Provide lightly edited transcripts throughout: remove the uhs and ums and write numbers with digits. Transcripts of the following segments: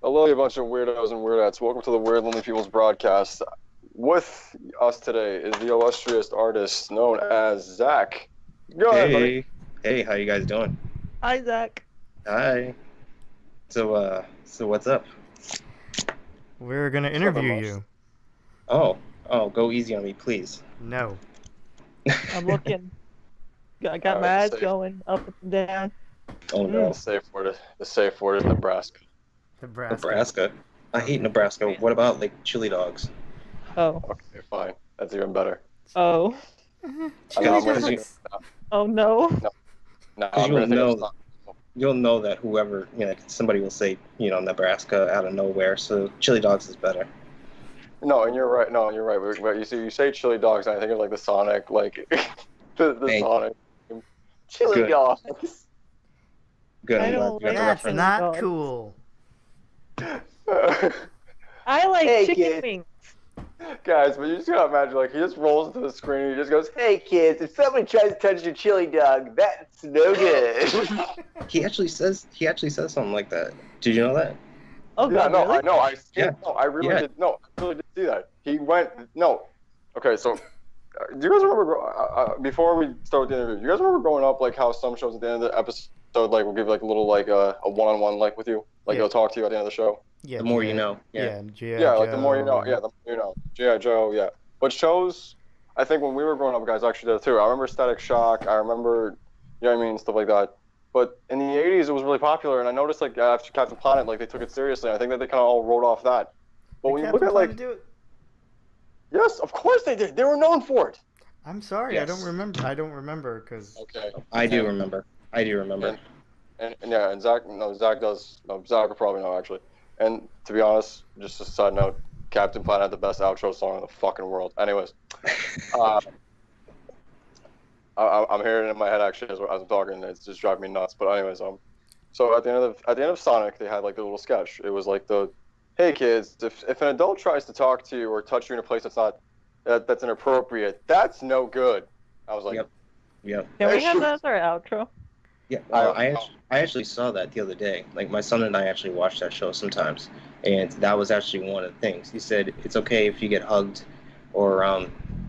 Hello, you bunch of weirdos and weirdettes. Welcome to the Weird Lonely People's broadcast. With us today is the illustrious artist known as Zach. Go ahead, buddy. Hey, how you guys doing? Hi, Zach. Hi. So what's up? We're gonna interview you. Oh, go easy on me, please. No. I'm looking. I got All my right, eyes safe. going up and down. Oh no, The safe word is Nebraska. Nebraska. I hate Nebraska. What about like chili dogs? Oh. Okay, fine. That's even better. Oh. I'm gonna say- Oh no. No, Because I'm gonna think of you'll know that whoever somebody will say Nebraska out of nowhere. So chili dogs is better. No, and you're right. No, you're right. But you say chili dogs, and I think of like the Sonic, like the Hey. Sonic. Chili Good. dogs. Good. I I'm glad don't you got the like That's chili reference. not dogs. cool. I like Hey, chicken kid. wings. Guys, but you just gotta imagine, like, he just rolls into the screen and he just goes, "Hey kids, if somebody tries to touch your chili dog, that's no good." He actually says something like that. Did you know that? Oh Yeah, god, no, really? I know. Yeah. No, I really Yeah. did. No, I really did see that. He went. No. Okay, so do you guys remember before we start with the interview? Do you guys remember growing up, like how some shows at the end of the episode, like, will give like a little like a one-on-one like with you, like Yeah. they'll talk to you at the end of the show. Yeah, The more you G.I. know. Yeah, G.I. Yeah, like the more you know. Joe. Yeah, the more you know. G.I. Joe. Yeah, but shows. I think when we were growing up, guys actually did it too. I remember Static Shock. I remember, you know what I mean, stuff like that. But in the '80s, it was really popular, and I noticed like after Captain Planet, like they took it seriously. I think that they kind of all wrote off that. But Did when you Captain look at like, Planet do it? yes, of course they did. They were known for it. I'm sorry, I Yes. don't remember. I don't remember because Okay. I do remember. And yeah, and Zach, no, Zach does. No, Zach will probably know actually. And to be honest, just a side note, Captain Planet had the best outro song in the fucking world. Anyways, I'm hearing it in my head actually as I'm talking. It's just driving me nuts. But anyways, so at the end of Sonic, they had like a little sketch. It was like hey kids, if an adult tries to talk to you or touch you in a place that's inappropriate, that's no good. I was like, Yep. Can we Hey, have shoot. that as our outro? Yeah, I- I actually saw that the other day. Like my son and I actually watch that show sometimes, and that was actually one of the things. He said it's okay if you get hugged, or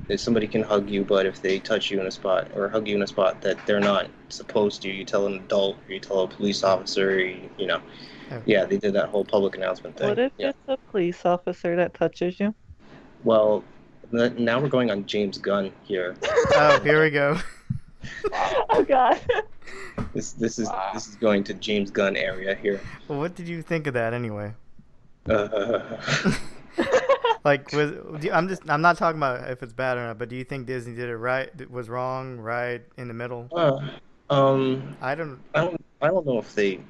if somebody can hug you, but if they touch you in a spot or hug you in a spot that they're not supposed to, you tell an adult, or you tell a police officer, Yeah, they did that whole public announcement thing. What if Yeah. it's a police officer that touches you? Well, now we're going on James Gunn here. oh, here we go. Oh god. This is going to James Gunn area here. Well, what did you think of that anyway? Uh, Like, I'm not talking about if it's bad or not, but do you think Disney did it right? Was wrong, right, in the middle? I don't. I don't know if they.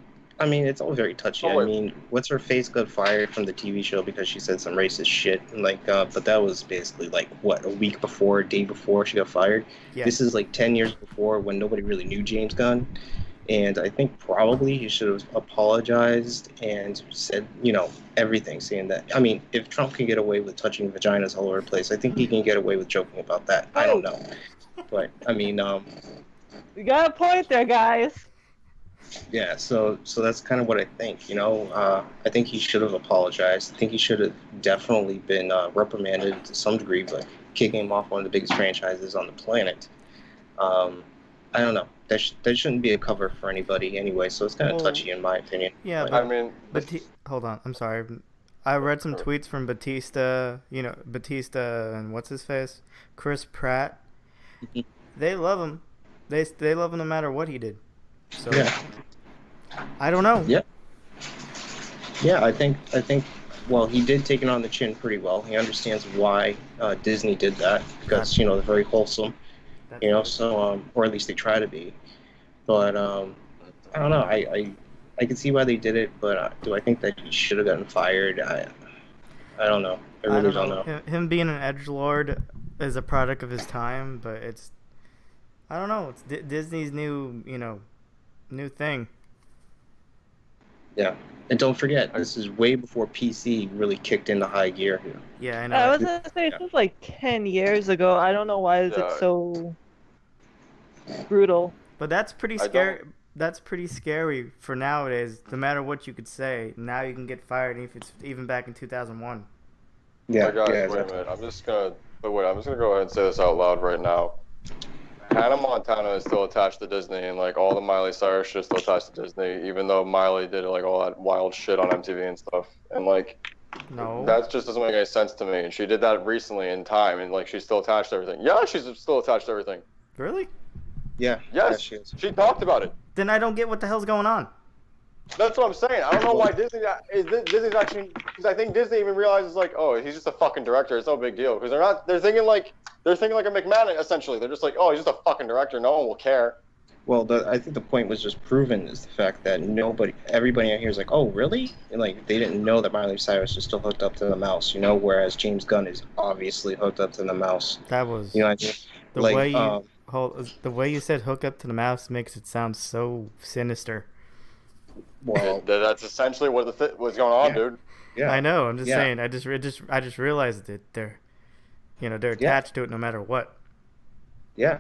I mean, it's all very touchy. Oh, I wait. mean, what's her face got fired from the TV show because she said some racist shit. Like, but that was basically like what, a week before, a day before she got fired. Yeah. This is like 10 years before when nobody really knew James Gunn, and I think probably he should have apologized and said, everything, saying that. I mean, if Trump can get away with touching vaginas all over the place, I think he can get away with joking about that. I don't know, but I mean, You got a point there, guys. yeah, so that's kind of what I think, I think he should have apologized. I think he should have definitely been reprimanded to some degree, but kicking him off one of the biggest franchises on the planet. I don't know. That shouldn't be a cover for anybody anyway, so it's kind of Well, touchy in my opinion. Yeah, Like, I mean, Hold on, I'm sorry. I read some tweets from Batista, Batista and what's his face? Chris Pratt. Mhm. They love him. They love him no matter what he did. So yeah. I don't know. Yeah. Yeah, I think well, he did take it on the chin pretty well. He understands why Disney did that because they're very wholesome, so or at least they try to be. But I don't know. I can see why they did it, but do I think that he should have gotten fired? I don't know. I really don't know. Him being an edgelord is a product of his time, but I don't know. It's Disney's new thing. Yeah, and don't forget, this is way before PC really kicked into high gear here. Yeah, I know. I was gonna say this was like 10 years ago. I don't know why is it Yeah. so brutal. But that's pretty I scary. that's pretty scary for nowadays. No matter what you could say, now you can get fired if it's even back in 2001. Yeah, guys, wait a minute. I'm just gonna go ahead and say this out loud right now. Hannah Montana is still attached to Disney, and like all the Miley Cyrus shit is still attached to Disney, even though Miley did like all that wild shit on MTV and stuff. And like, no, that just doesn't make any sense to me. And she did that recently in time, and like she's still attached to everything. Yeah, she's still attached to everything. Really? Yeah. Yes, she is. She talked about it. Then I don't get what the hell's going on. That's what I'm saying. I don't know why Disney's actually, because I think Disney even realizes like, oh, he's just a fucking director. It's no big deal. Because they're thinking like a McMahon essentially. They're just like, oh, he's just a fucking director. No one will care. Well, I think the point was just proven is the fact that everybody out here is like, oh, really? And like they didn't know that Miley Cyrus was still hooked up to the mouse, whereas James Gunn is obviously hooked up to the mouse. That was, I mean? The way you said hook up to the mouse makes it sound so sinister. Well, that's essentially what's going on, dude. Yeah, I know. I'm just saying. I just realized that they're attached to it no matter what. Yeah,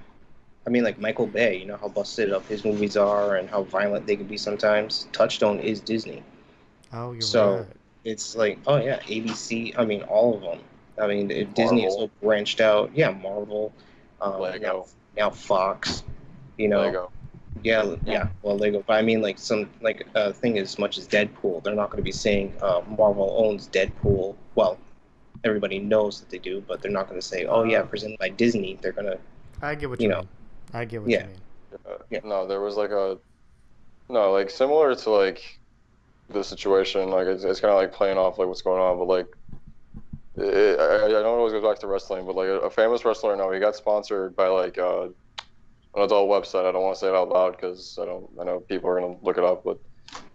I mean, like Michael Bay. How busted up his movies are and how violent they can be sometimes. Touchstone is Disney. Oh, you're so right. it's like, oh yeah, ABC. I mean, all of them. I mean, Disney is so branched out. Yeah, Marvel. Lego. Now Fox. Lego. Yeah. Well, Lego. But I mean, like thing as much as Deadpool, they're not going to be saying Marvel owns Deadpool. Well, everybody knows that they do, but they're not going to say, oh yeah, presented by Disney. They're going to. I get what you mean. I get what you mean. No, there was like similar to like the situation. Like it's kind of like playing off like what's going on, but like. I don't always go back to wrestling, but like a famous wrestler now, he got sponsored by like an adult website. I don't want to say it out loud because I know people are gonna look it up, but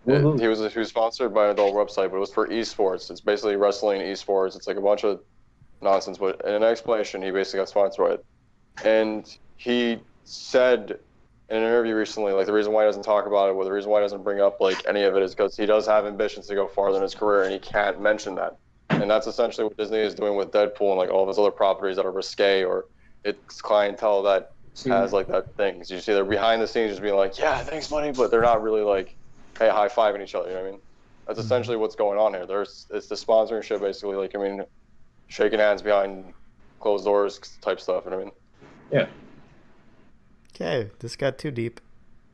he was sponsored by an adult website, but it was for esports. It's basically wrestling esports. It's like a bunch of nonsense, but in an explanation, he basically got sponsored by it, and he said in an interview recently, like the reason why he doesn't talk about it, or the reason why he doesn't bring up like any of it, is because he does have ambitions to go farther in his career, and he can't mention that. And that's essentially what Disney is doing with Deadpool and like all of his other properties that are risque, or it's clientele that has like that thing. So you see they're behind the scenes just being like, yeah, thanks, money, but they're not really like, hey, high-fiving each other. You know what I mean? That's essentially what's going on here. It's the sponsorship basically, like shaking hands behind closed doors type stuff. You know what I mean? Yeah. Okay, this got too deep.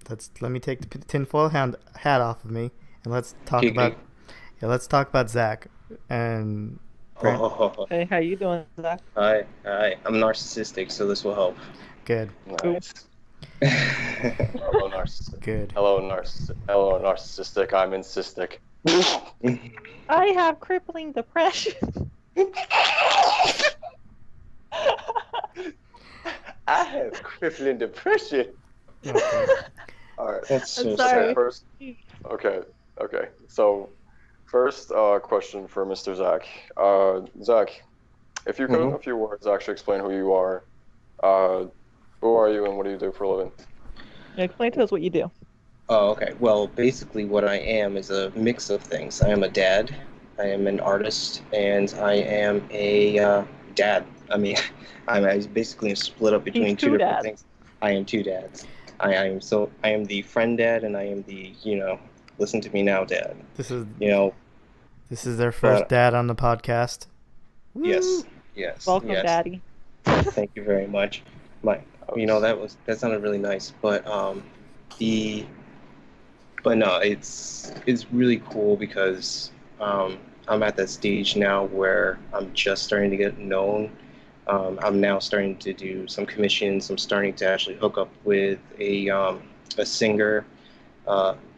Let me take the tinfoil hat off of me and let's talk about Zack. And Hey, how you doing, Zack? Hi. I'm narcissistic, so this will help. Good. Nice. Hello, narcissistic. Good. Hello, narcissistic. I'm incystic. I have crippling depression. I have crippling depression. Okay. All right. That's so sorry. sad. First, okay. So, first question for Mr. Zack. Zack, if you could, in a few words, actually explain who you are. Who are you and what do you do for a living? Explain to us what you do. Oh, okay. Well, basically what I am is a mix of things. I am a dad, I am an artist, and I am a dad. I mean, I'm basically split up between two different things. I am two dads. I am the friend dad, and I am the, listen to me now dad. This is their first dad on the podcast. Yes. Welcome, yes. Daddy. Thank you very much. That sounded really nice, but no, it's really cool because I'm at that stage now where I'm just starting to get known. I'm now starting to do some commissions. I'm starting to actually hook up with a singer.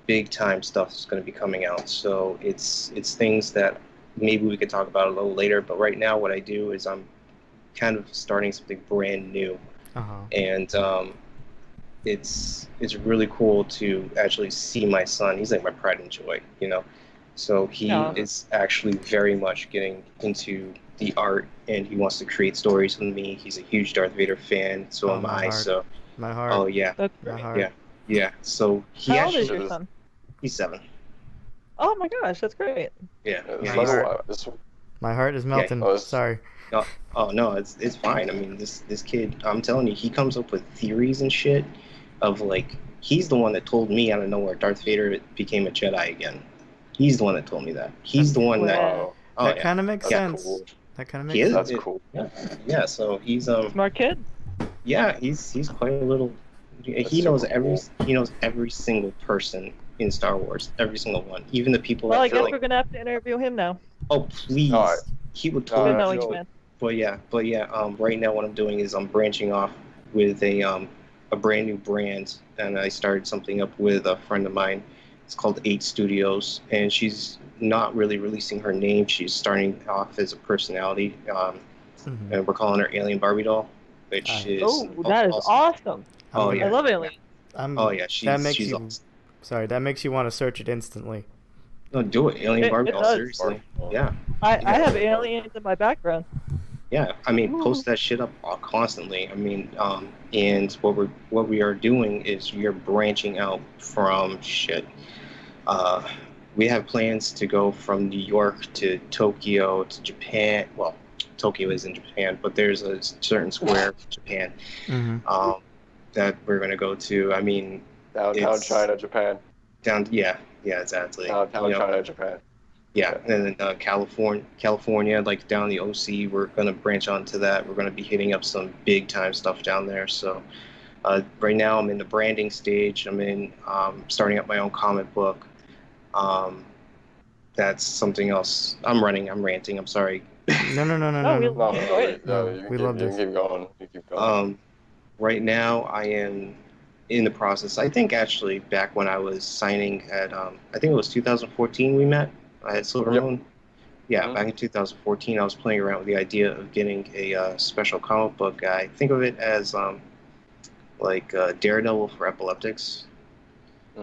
Big time stuff is going to be coming out. So it's things that maybe we could talk about a little later. But right now, what I do is I'm kind of starting something brand new, and it's really cool to actually see my son. He's like my pride and joy, So he is actually very much getting into the art, and he wants to create stories with me. He's a huge Darth Vader fan, so am I. So my heart. Oh yeah. That's my great. heart. Yeah. So he How old actually is your son? He's 7. Oh my gosh, that's great. Yeah. My heart is melting. Sorry. Oh no, it's fine. I mean, this kid, I'm telling you, he comes up with theories and shit. of like, he's the one that told me out of nowhere Darth Vader became a Jedi again. He's the one that told me that. He's the one that. Wow. Oh That yeah, kind of makes That's sense. cool. That kind of he makes is. sense. That's cool. Yeah. So he's Smart kid. Yeah, he's quite a little. That's He knows super cool. every single person in Star Wars, every single one, even the people Well, that I feel guess like, we're gonna have to interview him now. oh please, All right. he would No, Good totally. knowing you, actually, man. But yeah. Right now, what I'm doing is I'm branching off with a brand new brand, and I started something up with a friend of mine. It's called 8 Studios, and she's not really releasing her name. She's starting off as a personality, and we're calling her Alien Barbie Doll, which is Oh, that is awesome. Oh I yeah, love Alien. oh yeah, that makes she's you. awesome. Sorry, that makes you want to search it instantly. No, do it, Alien Barbie It Doll. does. Seriously, yeah. I have aliens in my background. Yeah, I mean, post that shit up constantly. I mean, and what we are doing is we are branching out from shit. We have plans to go from New York to Tokyo to Japan. Well, Tokyo is in Japan, but there's a certain square of Japan that we're gonna go to. I mean, Downtown China, Japan. Yeah, exactly. Downtown China, Japan. Yeah, and then California, like down the OC, we're gonna branch onto that. We're gonna be hitting up some big time stuff down there. So right now, I'm in the branding stage. I'm in starting up my own comic book. That's something else. I'm ranting. I'm sorry. No. No, we enjoyed it. We love You this. can keep going. You keep going. Right now, I am in the process. I think actually back when I was signing at, I think it was 2014 we met at Silver Moon. Yeah, back in 2014, I was playing around with the idea of getting a special comic book guy. Think of it as like Daredevil for epileptics.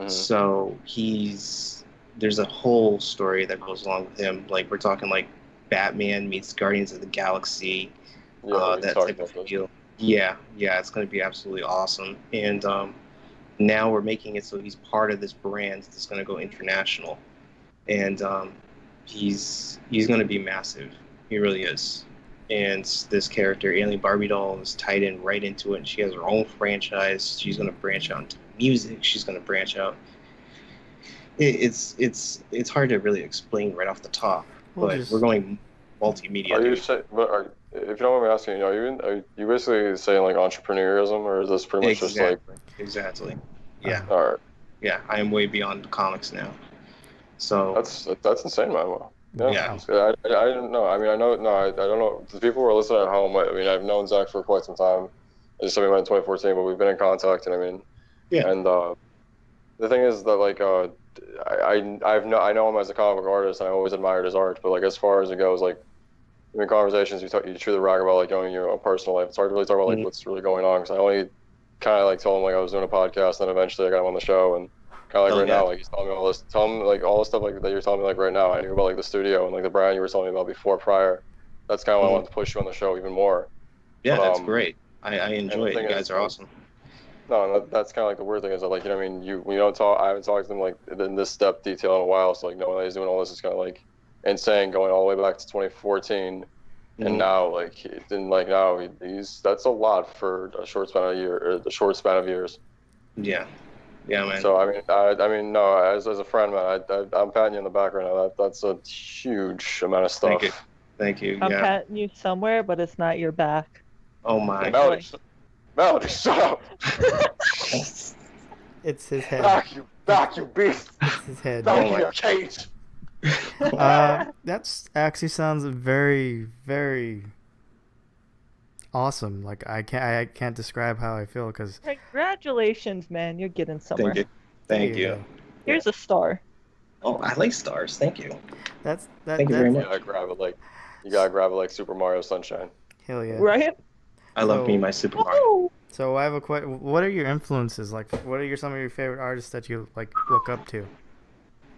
So there's a whole story that goes along with him. Like we're talking like Batman meets Guardians of the Galaxy, that type of deal. Yeah, it's going to be absolutely awesome. And now we're making it so he's part of this brand that's going to go international. And he's going to be massive. He really is. And this character, Alien Barbie Doll, is tied in right into it. And she has her own franchise. She's going to branch out into music. She's going to branch out. It's hard to really explain right off the top, but we're going multimedia. If you don't mind me asking, are you basically saying like entrepreneurism, or is this pretty much just like exactly? Yeah. All right. Yeah, I am way beyond comics now. So that's insane, man. Yeah. I don't know. I mean, I don't know. The people who are listening at home, I mean, I've known Zach for quite some time. I just said we met in 2014, but we've been in contact, and I mean, and the thing is that like I know him as a comic book artist, and I always admired his art. But like as far as it goes, like in conversations, you truly brag about like your own personal life. It's hard to really talk about like what's really going on, because I only kind of like told him like I was doing a podcast, and then eventually I got him on the show, and kind of like now, like he's telling me all this, like all the stuff like that you're telling me like right now. I knew about like the studio and like the brand you were telling me about prior. That's kind of why I wanted to push you on the show even more. Yeah, but, that's great. I enjoy it. You guys are awesome. No, that's kind of like the weird thing is that like I mean we don't talk. I haven't talked to him like in this detail in a while. So like knowing that he's doing all this is kind of like insane, going all the way back to 2014, and now like he's that's a lot for a short span of years. Yeah, man. So I mean no, as a friend, man, I'm patting you in the back right now. That's a huge amount of stuff. Thank you. I'm patting you somewhere, but it's not your back. Oh my. Melody, shut up. It's his head. Back, you beast. It's his head. Back in your cage. That's actually sounds very, very awesome. Like I can't describe how I feel because. Congratulations, man! You're getting somewhere. Thank you. Here's a star. Oh, I like stars. Thank you. Thank you very much. You gotta grab it like Super Mario Sunshine. Hell yeah. Right. I love me my Super Mario. So I have a question. What are your influences? Like, what are some of your favorite artists that you like look up to?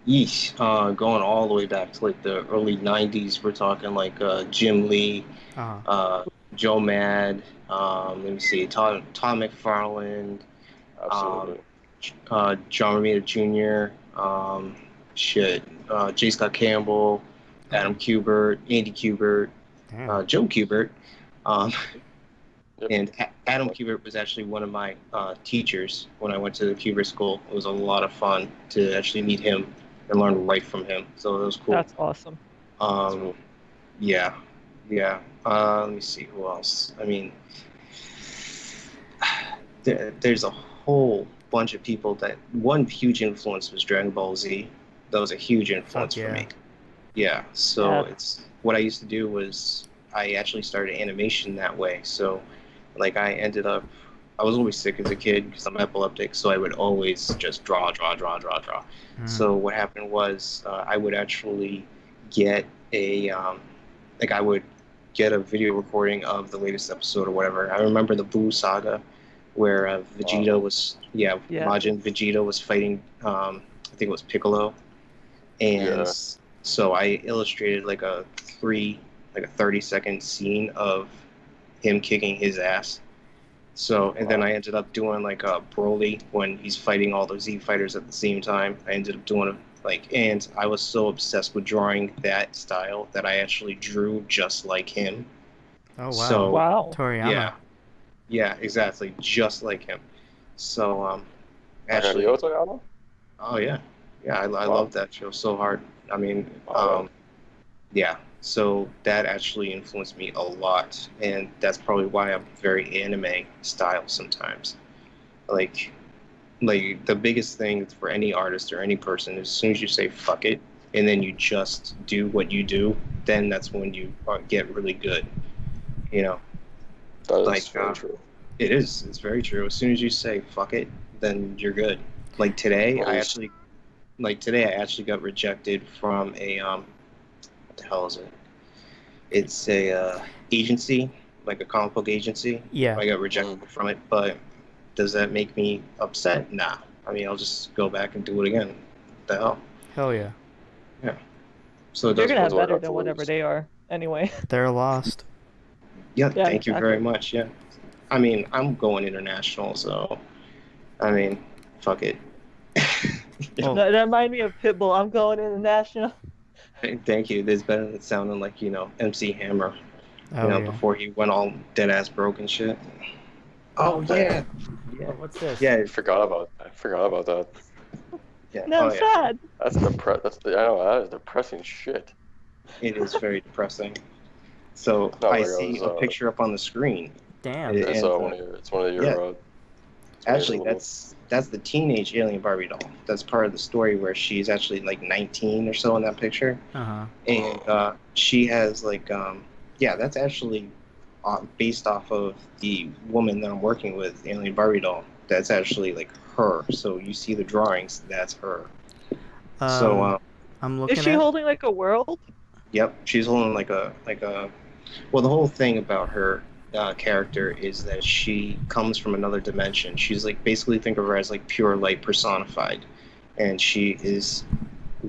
Yeesh, going all the way back to like the early '90s. We're talking like Jim Lee, Joe Mad. Let me see, Todd McFarlane, absolutely, John Romita Jr. J. Scott Campbell, Adam Kubert, Andy Kubert, Joe Kubert. Yep. And Adam Kubert was actually one of my teachers when I went to the Kubert school. It was a lot of fun to actually meet him and learn to write from him. So it was cool. That's awesome. Yeah. Let me see who else. I mean, there's a whole bunch of people that one huge influence was Dragon Ball Z. That was a huge influence for me. Yeah. So it's what I used to do was I actually started animation that way. So like I was always sick as a kid because I'm epileptic. So I would always just draw. So what happened was I would actually get I would get a video recording of the latest episode or whatever. I remember the Buu Saga where Vegeta was, Majin Vegeta was fighting, I think it was Piccolo. And so I illustrated like a 30-second scene of him kicking his ass. So, and then I ended up doing like a Broly when he's fighting all the Z fighters at the same time. I ended up doing and I was so obsessed with drawing that style that I actually drew just like him. Oh, wow. So, Wow. Toriyama. Yeah, exactly. Just like him. So, actually. Toriyama? Oh, yeah. Yeah, I love that show so hard. I mean, yeah. So that actually influenced me a lot. And that's probably why I'm very anime style sometimes. Like the biggest thing for any artist or any person is as soon as you say fuck it and then you just do what you do, then that's when you get really good. You know, that is very true. It is. It's very true. As soon as you say fuck it, then you're good. Like today, I actually got rejected from a what the hell is it? It's a agency, like a comic book agency. Yeah. I got rejected from it, but does that make me upset? Nah. I mean, I'll just go back and do it again. What the hell? Hell yeah. Yeah. So You're gonna have better than whatever they are, anyway. They're lost. Yeah, thank you very much. Yeah. I mean, I'm going international, so I mean, fuck it. That reminded me of Pitbull. I'm going international. Thank you. There's better than sounding like, MC Hammer. Oh, before he went all dead ass broke and shit. Oh yeah. What's this? Yeah. I forgot about that. Yeah. No, I'm sad. That's that is depressing shit. It is very depressing. So I see a picture up on the screen. Damn. It's one of your actually, that's the teenage alien Barbie doll. That's part of the story where she's actually like 19 or so in that picture. And she has that's actually based off of the woman that I'm working with, alien Barbie doll. That's actually like her. So you see the drawings, that's her. I'm looking. Is she holding like a world? Yep, she's holding like a. Well, the whole thing about her character is that she comes from another dimension. She's like, basically think of her as like pure light personified, and she is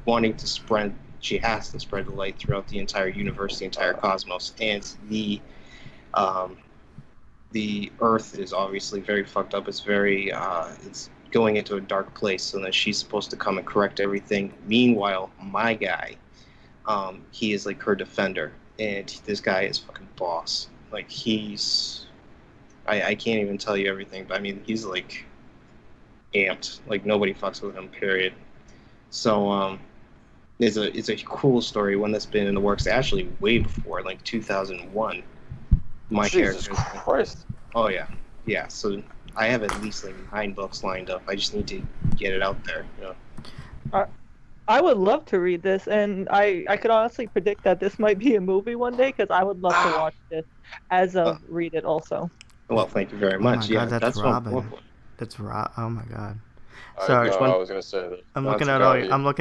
wanting to spread. She has to spread the light throughout the entire universe, the entire cosmos, and the Earth is obviously very fucked up. It's very it's going into a dark place, so that she's supposed to come and correct everything. Meanwhile, my guy, he is like her defender, and this guy is fucking boss. Like I can't even tell you everything, but I mean he's like amped. Like nobody fucks with him. Period. So it's a cool story, one that's been in the works actually way before, like 2001. My Jesus character. Christ. Oh yeah. So I have at least like 9 books lined up. I just need to get it out there. I would love to read this, and I could honestly predict that this might be a movie one day, because I would love to watch this as read it also. Well, thank you very much. Oh my God, that's Robin. That's Rob. Oh my God. Sorry, I was gonna say that. I'm looking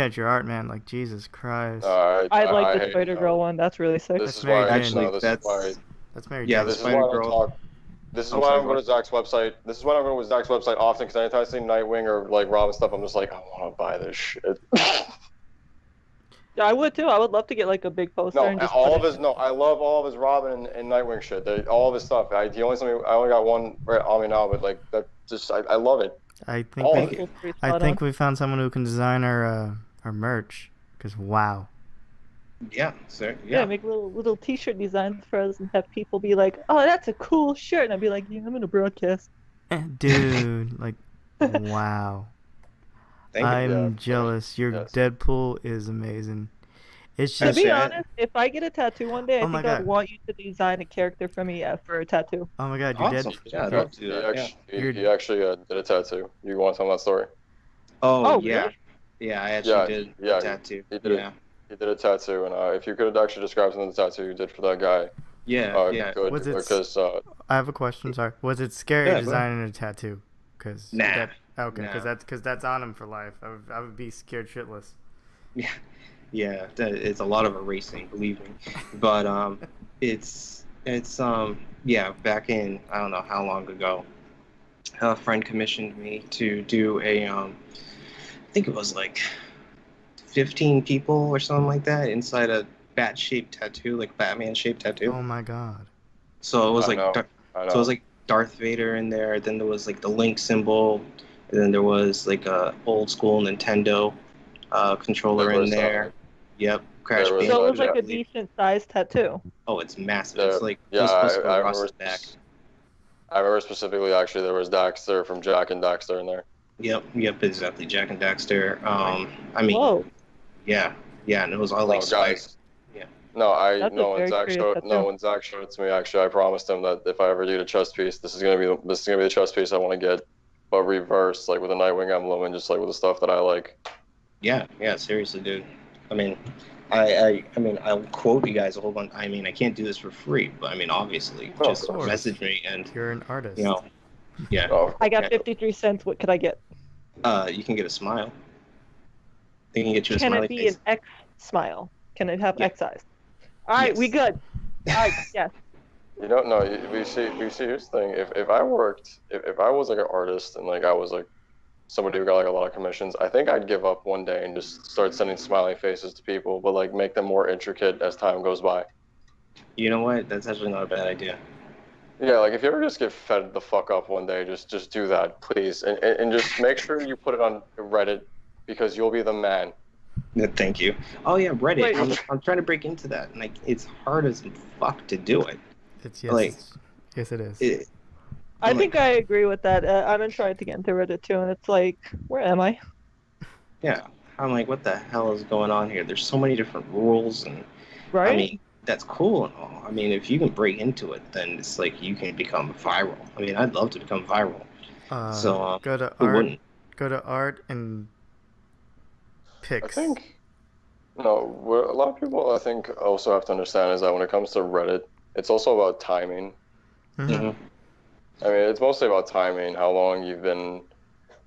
at your art, man. Like Jesus Christ. I like the Spider Girl one. That's really sick. That's Mary Jane. That's Mary Jane. Yeah, the Spider Girl. This is why I'm going to Zach's website. This is why I'm going to Zach's website often, because anytime I see Nightwing or like Robin stuff, I'm just like, I want to buy this shit. Yeah, I would too. I would love to get like a big poster. I love all of his Robin and Nightwing shit. All of his stuff. I only got one right on me now, but like that, just I love it. I think we found someone who can design our merch. Because wow. Yeah, sir. Yeah, Yeah. make little T-shirt designs for us and have people be like, "Oh, that's a cool shirt," and I'd be like, "Yeah, I'm in a broadcast." Dude, like, wow. Thank you. Yeah, I'm jealous. Your yes. Deadpool is amazing. It's To just, be Actually, honest, if I get a tattoo one day, I oh my think I'd god. want you to design a character for me for a tattoo. Oh my god, your awesome. dead. Yeah, I'd love to do that. Yeah. He actually did a tattoo. You want to tell that story? Oh, Oh, yeah. really? Yeah, I actually did a Yeah, tattoo. he did Yeah. He did a tattoo, and if you could actually describe some of the tattoo you did for that guy, Yeah. good, Was it because I have a question. Sorry. Was it scary Yeah, go designing a tattaoo? Cause Nah. okay, Nah. because that's on him for life. I would be scared shitless. Yeah, it's a lot of erasing, believe me. But it's yeah, back in I don't know how long ago, a friend commissioned me to do I think it was like 15 people or something like that inside a bat-shaped tattoo, like Batman-shaped tattoo. Oh my god. So it was I know. So it was like Darth Vader in there. Then there was like the Link symbol, and then there was like a old school Nintendo controller in there. Yep, Crash There was, Bandicoot. So it was like yeah. a decent sized tattoo. Oh, it's massive. There- It's like it yeah, was supposed to go I across remember. his back. I remember specifically. Actually, there was Daxter from Jack and Daxter in there. Yep, exactly. Jack and Daxter. I mean, Whoa, yeah, and it was all No, like spikes. guys. Yeah. That's a very creative tattoo. When Zach showed it to me, actually, I promised him that if I ever get a chest piece, this is gonna be the chest piece I want to get, but reversed, like with a Nightwing emblem and just like with the stuff that I like. Yeah, seriously, dude. I mean, I mean, I'll quote you guys a whole bunch. I mean, I can't do this for free, but I mean, obviously, Oh, just of course. message me and You're an artist. you know, yeah. Oh, I got Yeah. 53 cents. What could I get? You can get a smile. They can get you a Can smiley it be face. an X smile? Can it have Yeah. X eyes? All right, Yes. we good. All right, yes. you don't know. We see. Here's the thing. If I worked, if I was like an artist and like I was like somebody who got like a lot of commissions, I think I'd give up one day and just start sending smiley faces to people, but like make them more intricate as time goes by. You know what? That's actually not a bad idea. Yeah, like if you ever just get fed the fuck up one day, just do that, please, and just make sure you put it on Reddit because you'll be the man. Yeah, thank you. Oh yeah, Reddit. Wait. I'm trying to break into that, and like it's hard as fuck to do it. It's Like- yes it is. I I'm think I agree with that. I've been trying to get into Reddit too, and it's like, where am I? Yeah, I'm like, what the hell is going on here? There's so many different rules, and Right? I mean, that's cool and all. I mean, if you can break into it, then it's like you can become viral. I mean, I'd love to become viral. So, go to who art. wouldn't? Go to art and I pics. think no, what a lot of people I think also have to understand is that when it comes to Reddit, it's also about timing. Mhm. Mhm. I mean, it's mostly about timing, how long you've been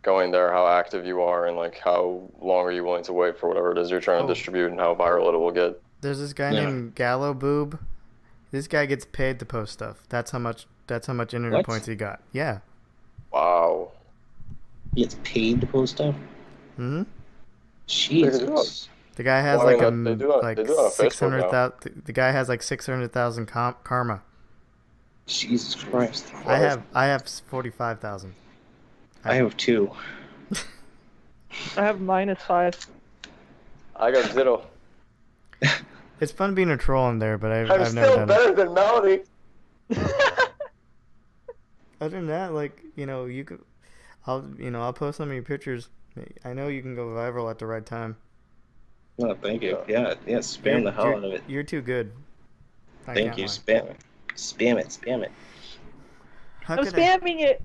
going there, how active you are, and like how long are you willing to wait for whatever it is you're trying Oh. to distribute and how viral it will get. There's this guy Yeah. named Gallo Boob. This guy gets paid to post stuff. That's how much internet What? points he got. Yeah. Wow. He gets paid to post stuff. Hmm. Jesus. The guy has Well, I like mean, they do it on Facebook now. 600,000. The guy has like 600,000 karma. Jesus Christ. I have 45,000. I have 2. I have -5. I got 0. It's fun being a troll in there, but I've I'm never still done it. better than Melody. Other than that, like, you could, I'll post some of your pictures. I know you can go viral at the right time. No, thank you. Yeah, spam the hell out of it. You're too good. I Thank can't you. lie. Spam it. How I'm could spamming it.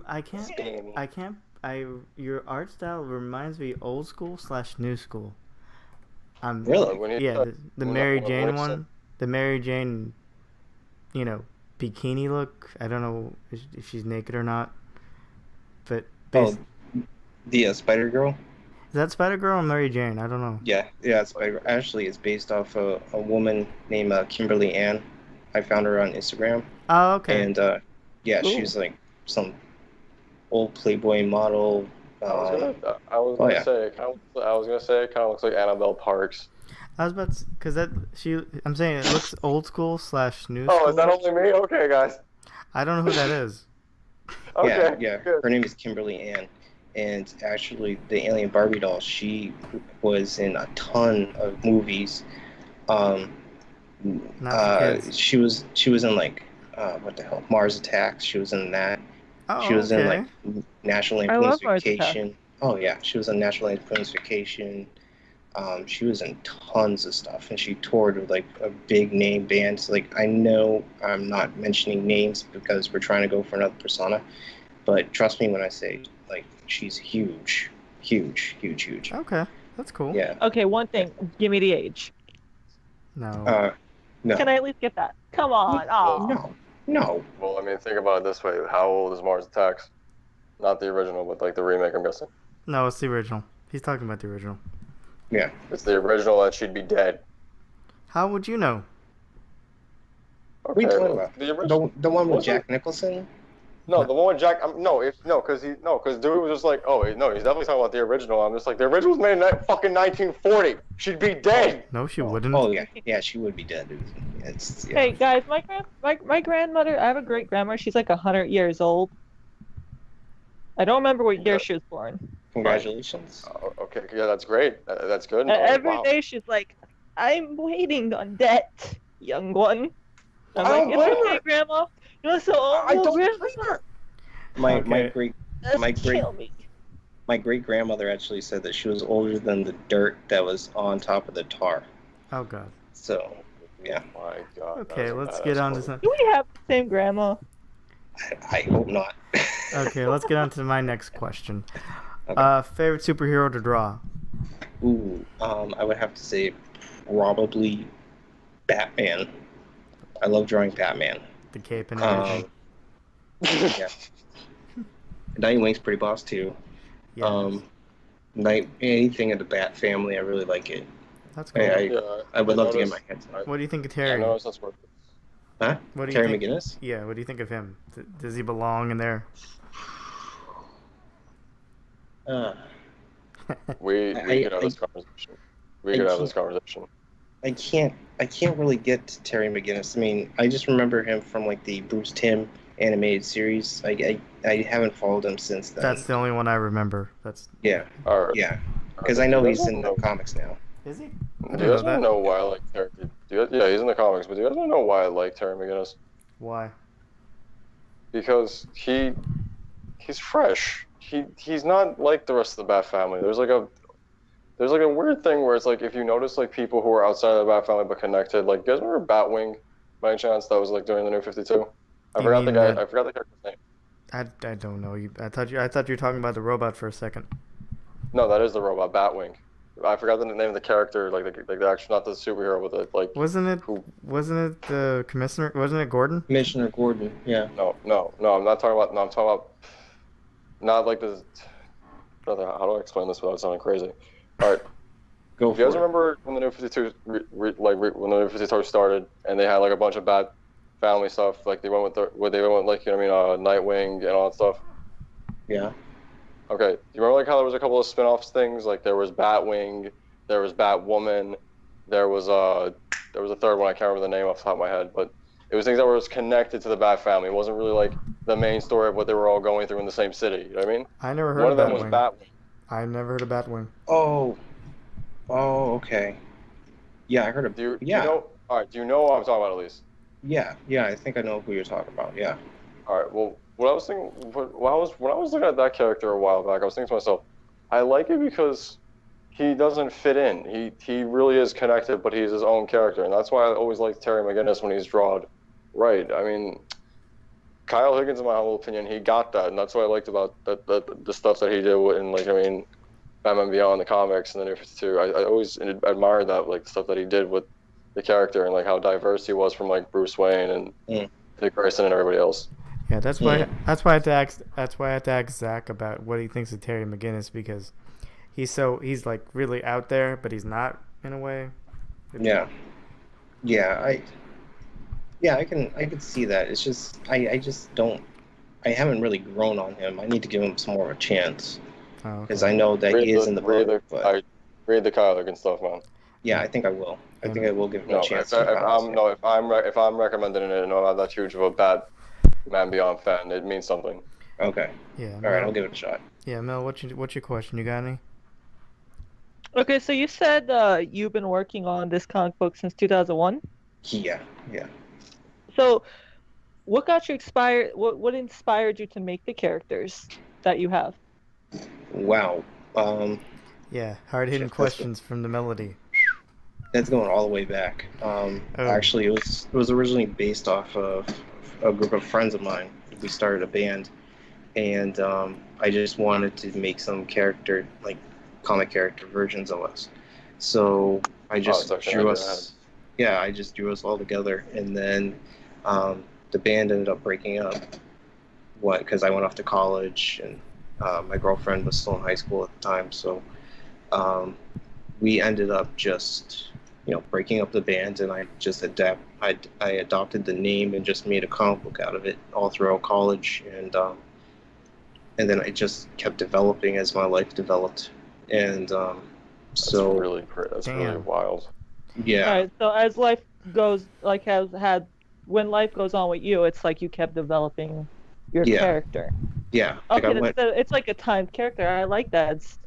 I can't. Spammy. I can't. Your art style reminds me old school / new school. Really? When you Yeah, start- the when- Mary when- Jane when- one. The Mary Jane, bikini look. I don't know if she's naked or not. But Oh, the Spider Girl? is that Spider Girl or Mary Jane? I don't know. Yeah, Spider. Actually, it's based off a woman named Kimberly Ann. I found her on Instagram, Oh, okay. and yeah, Cool. she's like some old Playboy model. I was Oh, gonna yeah. say it kind of looks like Annabelle Parks. I was about to, cause I'm saying it looks old school / new Oh, school. is that only me? Okay, guys. I don't know who that is. Okay. Yeah. Good. Her name is Kimberly Ann, and actually, the alien Barbie doll. She was in a ton of movies, Um, Not for kids. she was in like what the hell, Mars Attacks. She was in that. Oh, She was in okay. like National I Lampoon's love Mars Attacks. Vacation. Oh yeah, she was on National Lampoon's Vacation. She was in tons of stuff, and she toured with like a big name band. So, like, I know I'm not mentioning names because we're trying to go for another persona, but trust me when I say, like, she's huge, huge, huge, huge. Okay, that's cool. Yeah. Okay, one thing. Give me the age. No. No. Can I at least get that? Come on. Oh. No. Well, I mean, think about it this way: how old is Mars Attacks? Not the original, but like the remake, I'm guessing. No, it's the original. He's talking about the original. Yeah. It's the original, and she'd be dead. How would you know? What are you talking about? The original. The one with Jack Nicholson? No, the one with Jack. Because dude was just like, oh no, he's definitely talking about the original. I'm just like, the original was made in fucking 1940. She'd be dead. No, she wouldn't. Oh yeah, she would be dead. Yeah. Hey guys, my grandmother. I have a great grandmother. She's like 100 years old. I don't remember what year she was born. Congratulations. Oh, okay, yeah, that's great. That's good. And every day she's like, "I'm waiting on that, young one." I'm like, "It's okay, Grandma. You're so old, I don't Grandma." blame her. My Kill me. My great grandmother actually said that she was older than the dirt that was on top of the tar. Oh god. So, yeah. My God. Okay, let's get on to some. Do we have the same grandma? I hope not. Okay, let's get on to my next question. Okay. Favorite superhero to draw? Ooh, I would have to say probably Batman. I love drawing Batman. The cape and everything. Yeah. Nightwing's pretty boss too. Yeah. Anything in the Bat family, I really like it. That's cool. I would love to get my hands on it. What do you think of I Terry? know that's worth it. Huh? What do you Terry think? McGinnis? Yeah, what do you think of him? Does he belong in there? We could have this conversation. I can't really get to Terry McGinnis. I mean, I just remember him from like the Bruce Timm animated series. I haven't followed him since then. That's the only one I remember. That's Yeah. All right. Yeah. Because I know he's in the comics now. Is he? Do you guys want to know why I like Terry? Yeah, he's in the comics, but do you guys want to know why I like Terry McGinnis? Why? Because he's fresh. He's not like the rest of the Bat family. There's like a weird thing where it's like if you notice like people who are outside of the Bat family but connected, like you guys remember Batwing by any chance? That was like during the New 52. I forgot the character's name. I don't know. I thought you were talking about the robot for a second. No, that is the robot Batwing. I forgot the name of the character, like the actual, not the superhero, but the like. Wasn't it the commissioner? Wasn't it Gordon? Commissioner Gordon. Yeah. No. I'm not talking about. No, I'm talking about. Not like the. How do I explain this without sounding crazy? All right. Go for it. You guys remember when the New 52 when the New 52 started and they had like a bunch of Bat family stuff, like they went with like Nightwing and all that stuff. Yeah. Okay. Do you remember like how there was a couple of spin-offs things? Like there was Batwing, there was Batwoman, there was a third one I can't remember the name off the top of my head, but it was things that were connected to the Bat family. It wasn't really like the main story of what they were all going through in the same city. You know what I mean? I never heard one of them was Batwing. I never heard of Batwing. Oh, okay. Yeah, I heard of. Do you know? All right. Do you know what I'm talking about at least? Yeah. I think I know who you're talking about. Yeah. All right. Well, what I was thinking, when I was looking at that character a while back, I was thinking to myself, I like it because he doesn't fit in. He really is connected, but he's his own character, and that's why I always liked Terry McGinnis when he's drawn right. I mean, Kyle Higgins, in my humble opinion, he got that, and that's what I liked about the stuff that he did in Batman Beyond the comics and the New 52. I always admired that, like the stuff that he did with the character and like how diverse he was from like Bruce Wayne and Dick Grayson and everybody else. Yeah, that's why I had to ask Zach about what he thinks of Terry McGinnis, because he's like really out there, but he's not in a way. I can see that. It's just I haven't really grown on him. I need to give him some more of a chance because I know that he is in the book. I read the Kyle Higgins stuff, man. Yeah, I think I will. I think I will give him a chance. If I'm recommending it, and I'm not that huge of a Batman Beyond fan, it means something. Okay. Yeah. All right, I'll give it a shot. Yeah, Mel, what's your question? You got any? Okay, so you said you've been working on this comic book since 2001. Yeah, yeah. So what got you inspired? What inspired you to make the characters that you have? Wow. Um, Yeah, hard-hitting shit, that's questions from the melody. that's going all the way back. Oh, Actually, it was originally based off of a group of friends of mine. We started a band, and I just wanted to make some character, like comic character versions of us. So I Oh, it's just actually drew an idea I had. us, yeah, I just drew us all together, and then the band ended up breaking up. What? Because I went off to college, and my girlfriend was still in high school at the time, so um, we ended up just breaking up the band, and I just I adopted the name and just made a comic book out of it all throughout college, and then I just kept developing as my life developed, and That's so really great. That's really damn. wild. All yeah, right, so as life goes, like has had when life goes on with you, it's like you kept developing your yeah, character. yeah. Like I Okay, went, it's like a timed character. I like that. It's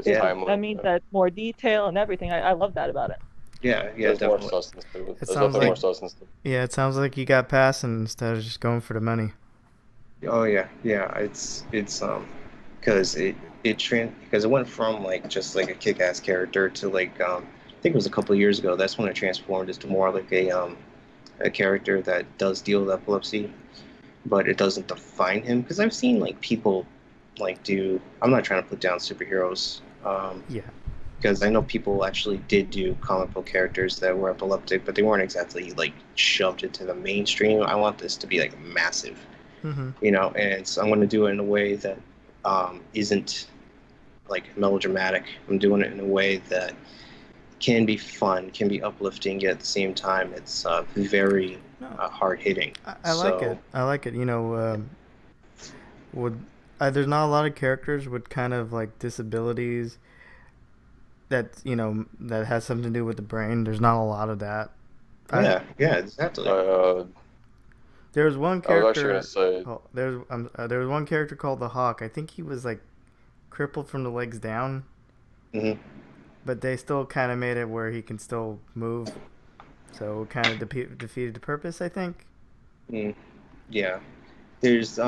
It yeah, timely. that means Yeah. that more detail and everything. I love that about it. yeah, There's more definitely. substance to it. It There's sounds definitely more like substance to it. yeah, it sounds like you got passing instead of just going for the money. Oh yeah, yeah. It's because because it went from like just like a kick-ass character to like I think it was a couple of years ago. That's when it transformed into more like a character that does deal with epilepsy, but it doesn't define him. Because I've seen like people like do. I'm not trying to put down superheroes. Yeah. Because I know people actually did do comic book characters that were epileptic, but they weren't exactly like shoved into the mainstream. I want this to be like massive, Mm-hmm. and so I'm going to do it in a way that isn't like melodramatic. I'm doing it in a way that can be fun, can be uplifting, yet at the same time, it's very No, hard hitting. I like it. So, I like it. Would there's not a lot of characters with kind of like disabilities that that has something to do with the brain. There's not a lot of that. I yeah, yeah, exactly. There was one I was actually gonna character. say, Oh, there was one character called the Hawk. I think he was like crippled from the legs down, Hmm. but they still kind of made it where he can still move. So it kind of defeated the purpose, I think. Mm, yeah, there's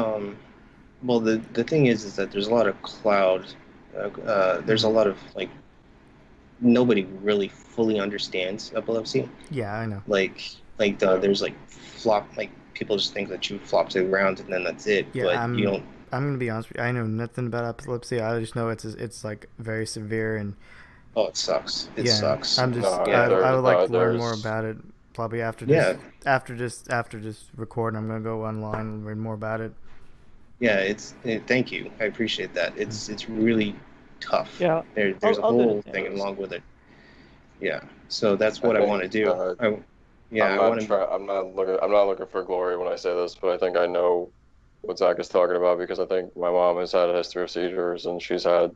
well, the thing is that there's a lot of cloud. There's a Hmm. lot of like nobody really fully understands epilepsy. Yeah, I know. yeah, There's like flop like people just think that you flop to the ground and then that's it, Yeah, but you don't. I'm gonna be honest with you. I know nothing about epilepsy. I just know it's like very severe and Oh, it sucks. It yeah. sucks. I'm just no, Yeah, I would like to learn more there's about it. Probably yeah, after this recording, I'm gonna go online and read more about it. yeah. Thank you. I appreciate that. It's really tough. Yeah, There's a I'll do the whole same. thing along with it. Yeah. So that's I what I want think to do. Yeah, I want to. I'm not looking for glory when I say this, but I think I know what Zach is talking about because I think my mom has had a history of seizures and she's had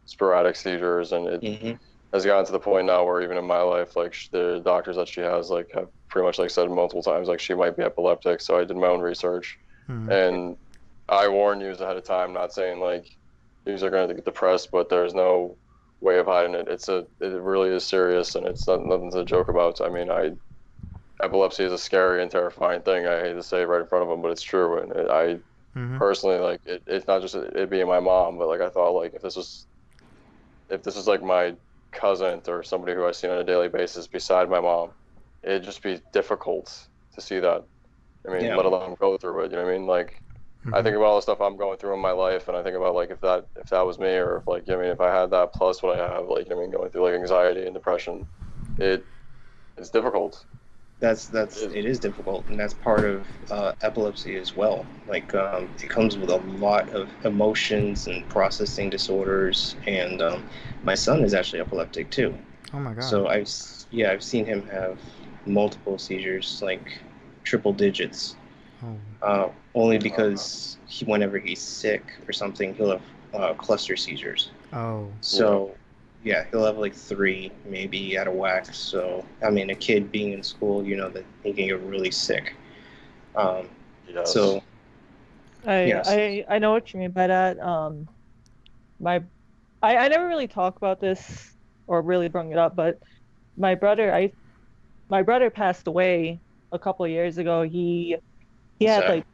sporadic seizures, and it Hmm. has gotten to the point now where even in my life, like the doctors that she has, like have pretty much like said multiple times, like she might be epileptic. So I did my own research, Hmm. and I warn you ahead of time, not saying like these are going to get depressed, but there's no way of hiding it. It really is serious, and it's nothing to joke about. I mean, epilepsy is a scary and terrifying thing. I hate to say it right in front of them, but it's true. And I Hmm. personally like it's not just it being my mom, but like I thought like if this was like my cousin or somebody who I see on a daily basis beside my mom, it'd just be difficult to see that. I mean, Yeah. let alone go through it. You know what I mean? Like, I Hmm. think about all the stuff I'm going through in my life, and I think about like if that was me, or if like if I had that plus what I have, like going through like anxiety and depression, it it's difficult. It, It is difficult, and that's part of epilepsy as well. Like it comes with a lot of emotions and processing disorders, and my son is actually epileptic too. Oh my god. So I've seen him have multiple seizures, like triple digits. Oh. Only because whenever he's sick or something, he'll have cluster seizures. Oh. So, yeah, he'll have like three maybe out of whack. So, I mean, a kid being in school, that he can get really sick. Um, yes. so, yes. I know what you mean by that. My I never really talk about this or really bring it up, but my brother passed away a couple of years ago. He had So, like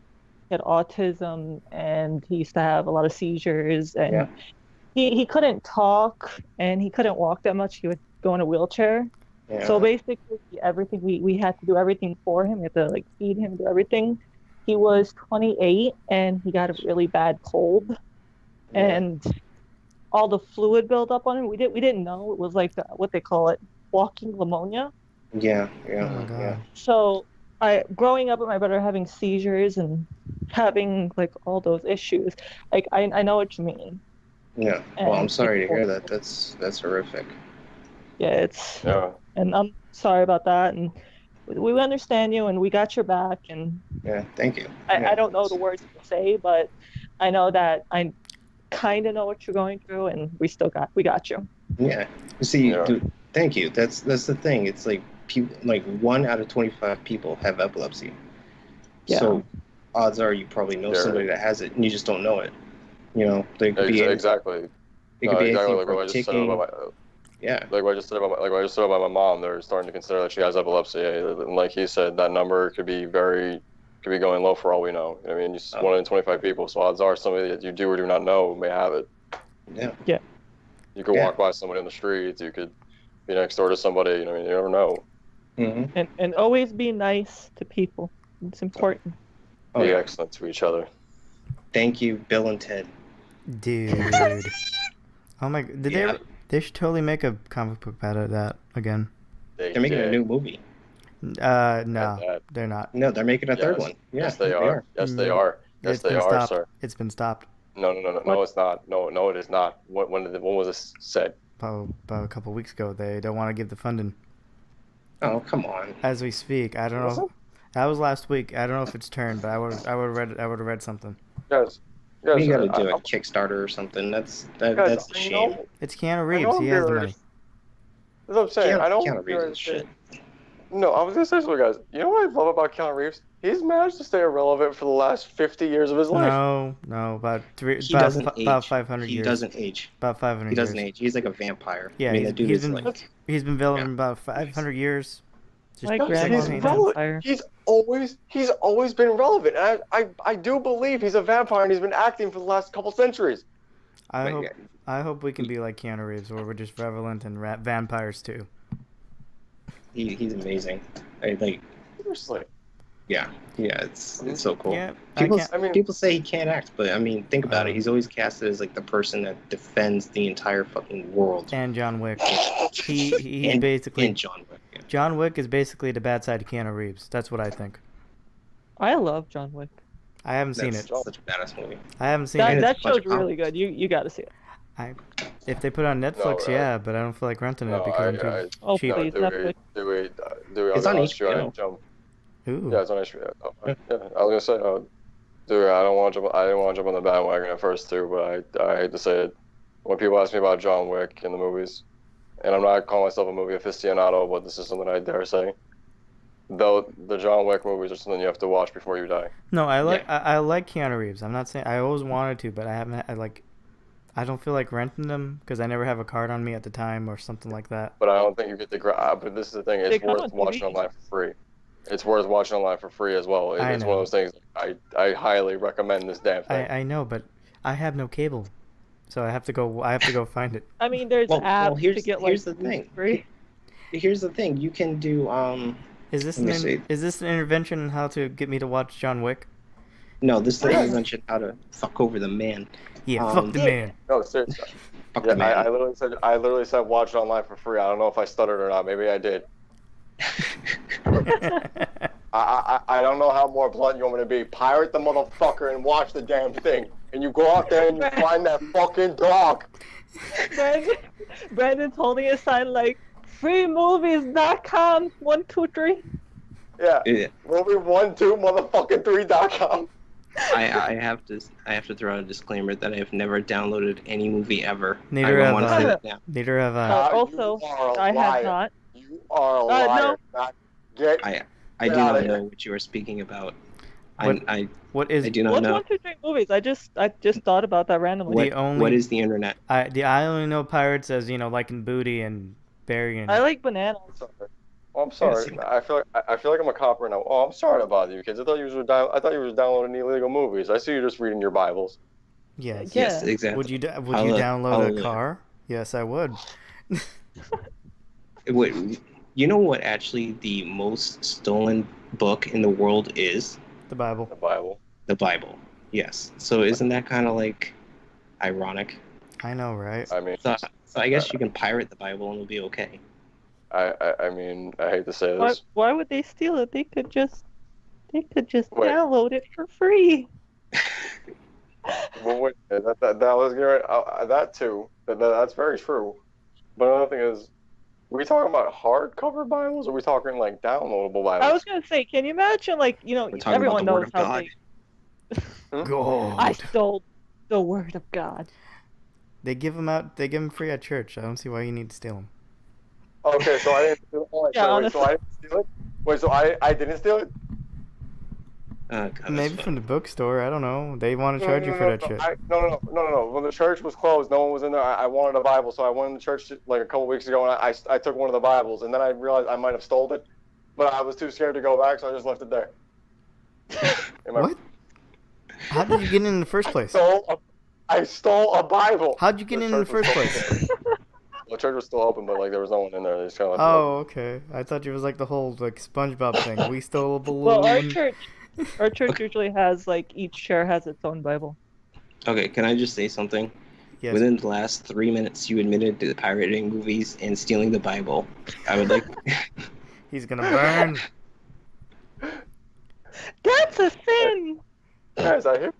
he had autism, and he used to have a lot of seizures, yeah. and he couldn't talk and he couldn't walk that much. He would go in a wheelchair. So Yeah. basically everything we had to do everything for him. We had to like feed him, do everything. He was 28 and he got a really bad cold, Yeah. and all the fluid built up on him. We didn't know it was like what they call it, walking pneumonia. Yeah. Oh my Yeah. god. So I growing up with my brother having seizures and having like all those issues, like I know what you mean. Yeah. Well, I'm And sorry to hear that. That's horrific. yeah, it's Yeah. and I'm sorry about that, and we understand you and we got your back, and Yeah. Thank you. I don't know the words to say, but I know that I kind of know what you're going through, and we got you. Yeah. You see, Yeah. dude, thank you. That's the thing. It's like people, like 1 out of 25 people have epilepsy. Yeah. So odds are you probably know Yeah. somebody that has it and you just don't know it. You know, there could be Exactly. it could be Exactly anything like what from I just said ticking. about Yeah. like what I just said about like what I just said about my mom. They're starting to consider that she has epilepsy. And like he said, that number could be going low for all we know. I mean, just 1 in 25 people. So odds are somebody that you do or do not know may have it. Yeah. Yeah. You could walk by somebody in the streets. You could be next door to somebody. You know, you never know. Mm-hmm. And always be nice to people. It's important. Oh, Be yeah. excellent to each other. Thank you, Bill and Ted. Dude. Oh my! Yeah. They should totally make a comic book out of that again. They're making a new movie. No, they're not. No, they're making a third one. Yeah, Yes, they are. Yes, they are. Yes, It's they been are, stopped. sir. It's been stopped No, it's not. No, it is not. When was this said? about a couple weeks ago. They don't want to give the funding. Oh, come on. As we speak, I don't know. That was last week. I don't know if it's turned, but I would have read something. Yes. You gotta do a Kickstarter or something. That's a shame. It's Keanu Reeves. He has the money. That's what I'm saying. I don't. Keanu Reeves is shit. No, I was gonna say something, guys. You know what I love about Keanu Reeves? He's managed to stay irrelevant for the last 50 years of his life. No, about He doesn't age. about 500 years. He doesn't age. About 500 He doesn't years. age. He's like a vampire. Yeah, I mean, the dude is like. He's been relevant about 500 years. My He's grandma's a relevant. vampire. He's always been relevant. And I do believe he's a vampire and he's been acting for the last couple centuries. I hope we can be like Keanu Reeves, where we're just relevant and vampires too. He's amazing. Seriously. Yeah, it's so cool. Yeah, People say he can't act, but I mean, think about it. Um, He's always casted as like the person that defends the entire fucking world. And John Wick. He's And basically John Wick. Yeah. John Wick is basically the bad side of Keanu Reeves. That's what I think. I love John Wick. I haven't seen That's it. such a badass movie. I haven't seen That it. that It's a bunch show's of really good. You got to see it. If they put it on Netflix, yeah, but I don't feel like renting it because I'm too Oh, cheap. please, Netflix. It's on HBO. Ooh. Yeah, it's on HBO. Yeah, I was gonna say, dude, I didn't want to jump on the bandwagon at first too, but I hate to say it. When people ask me about John Wick in the movies, and I'm not calling myself a movie aficionado, but this is something I dare say. Though the John Wick movies are something you have to watch before you die. No, I like Keanu Reeves. I'm not saying I always wanted to, but I haven't. I don't feel like renting them because I never have a card on me at the time or something like that. But I don't think you get the but this is the thing. It's They come worth on watching TV. online for free. It's worth watching online for free as well. I It's know. one of those things. I highly recommend this damn thing. I know, but I have no cable, so I have to go find it. I mean, there's apps to here's get like the thing. free. Here's the thing. You can do Is this Let me see. is this an intervention on how to get me to watch John Wick? No, this thing you mentioned how to fuck over the man. Yeah, fuck the man. No, seriously. Fuck Yeah, the man. I literally said watch it online for free. I don't know if I stuttered or not. Maybe I did. I don't know how more blunt you want me to be. Pirate the motherfucker and watch the damn thing. And you go out there and you find that fucking dog. Brandon's holding a sign like freemovies.com 123. Yeah. Yeah. Movie12motherfucking3.com. I have to throw out a disclaimer that I have never downloaded any movie ever. Neither I have want to I. say that now. Neither have I. Also, you are a I have liar. not. You are a liar. No. Not get I Get do outta not here. know what you are speaking about. What is I do not What's know. 1, 2, 3 movies? I just thought about that randomly. What is the internet? I only know pirates as like in Booty and Barry and. I like bananas. Oh, I'm sorry. I feel like I'm a cop right now. Oh, I'm sorry to bother you kids. I thought you were downloading illegal movies. I see you're just reading your Bibles. Yes. Yes, exactly. Would you download a car? Yes, I would. Wait, you know what actually the most stolen book in the world is? The Bible. The Bible. The Bible. Yes. So isn't that kind of like ironic? I know, right? I mean, So I guess you can pirate the Bible and it'll be okay. I mean, I hate to say this. Why would they steal it? They could just Wait. download it for free. Well, wait, that was good. That too. That's very true. But another thing is, are we talking about hardcover Bibles, or are we talking like downloadable Bibles? I was gonna say, can you imagine, like, We're talking everyone about the knows Word of how God. God. I stole the Word of God. They give them free at church. I don't see why you need to steal them. Okay, so I didn't steal it. Yeah, Wait, so I didn't steal it. Wait, so I didn't steal it. God, Maybe from the bookstore. I don't know. They want to charge you for that shit. No. When the church was closed, no one was in there. I wanted a Bible, so I went in the church like a couple weeks ago, and I took one of the Bibles, and then I realized I might have stole it, but I was too scared to go back, so I just left it there. What? How did you get in the first place? I stole a Bible. How'd you get in the first place? The church was still open, but like there was no one in there. They just kind of left Oh, okay. I thought it was like the whole like SpongeBob thing. We stole a balloon. Well, our church usually has, like, each chair has its own Bible. Okay, can I just say something? Yes. Within the last 3 minutes, you admitted to pirating movies and stealing the Bible. I would like. He's gonna burn. That's a sin. Guys, I hear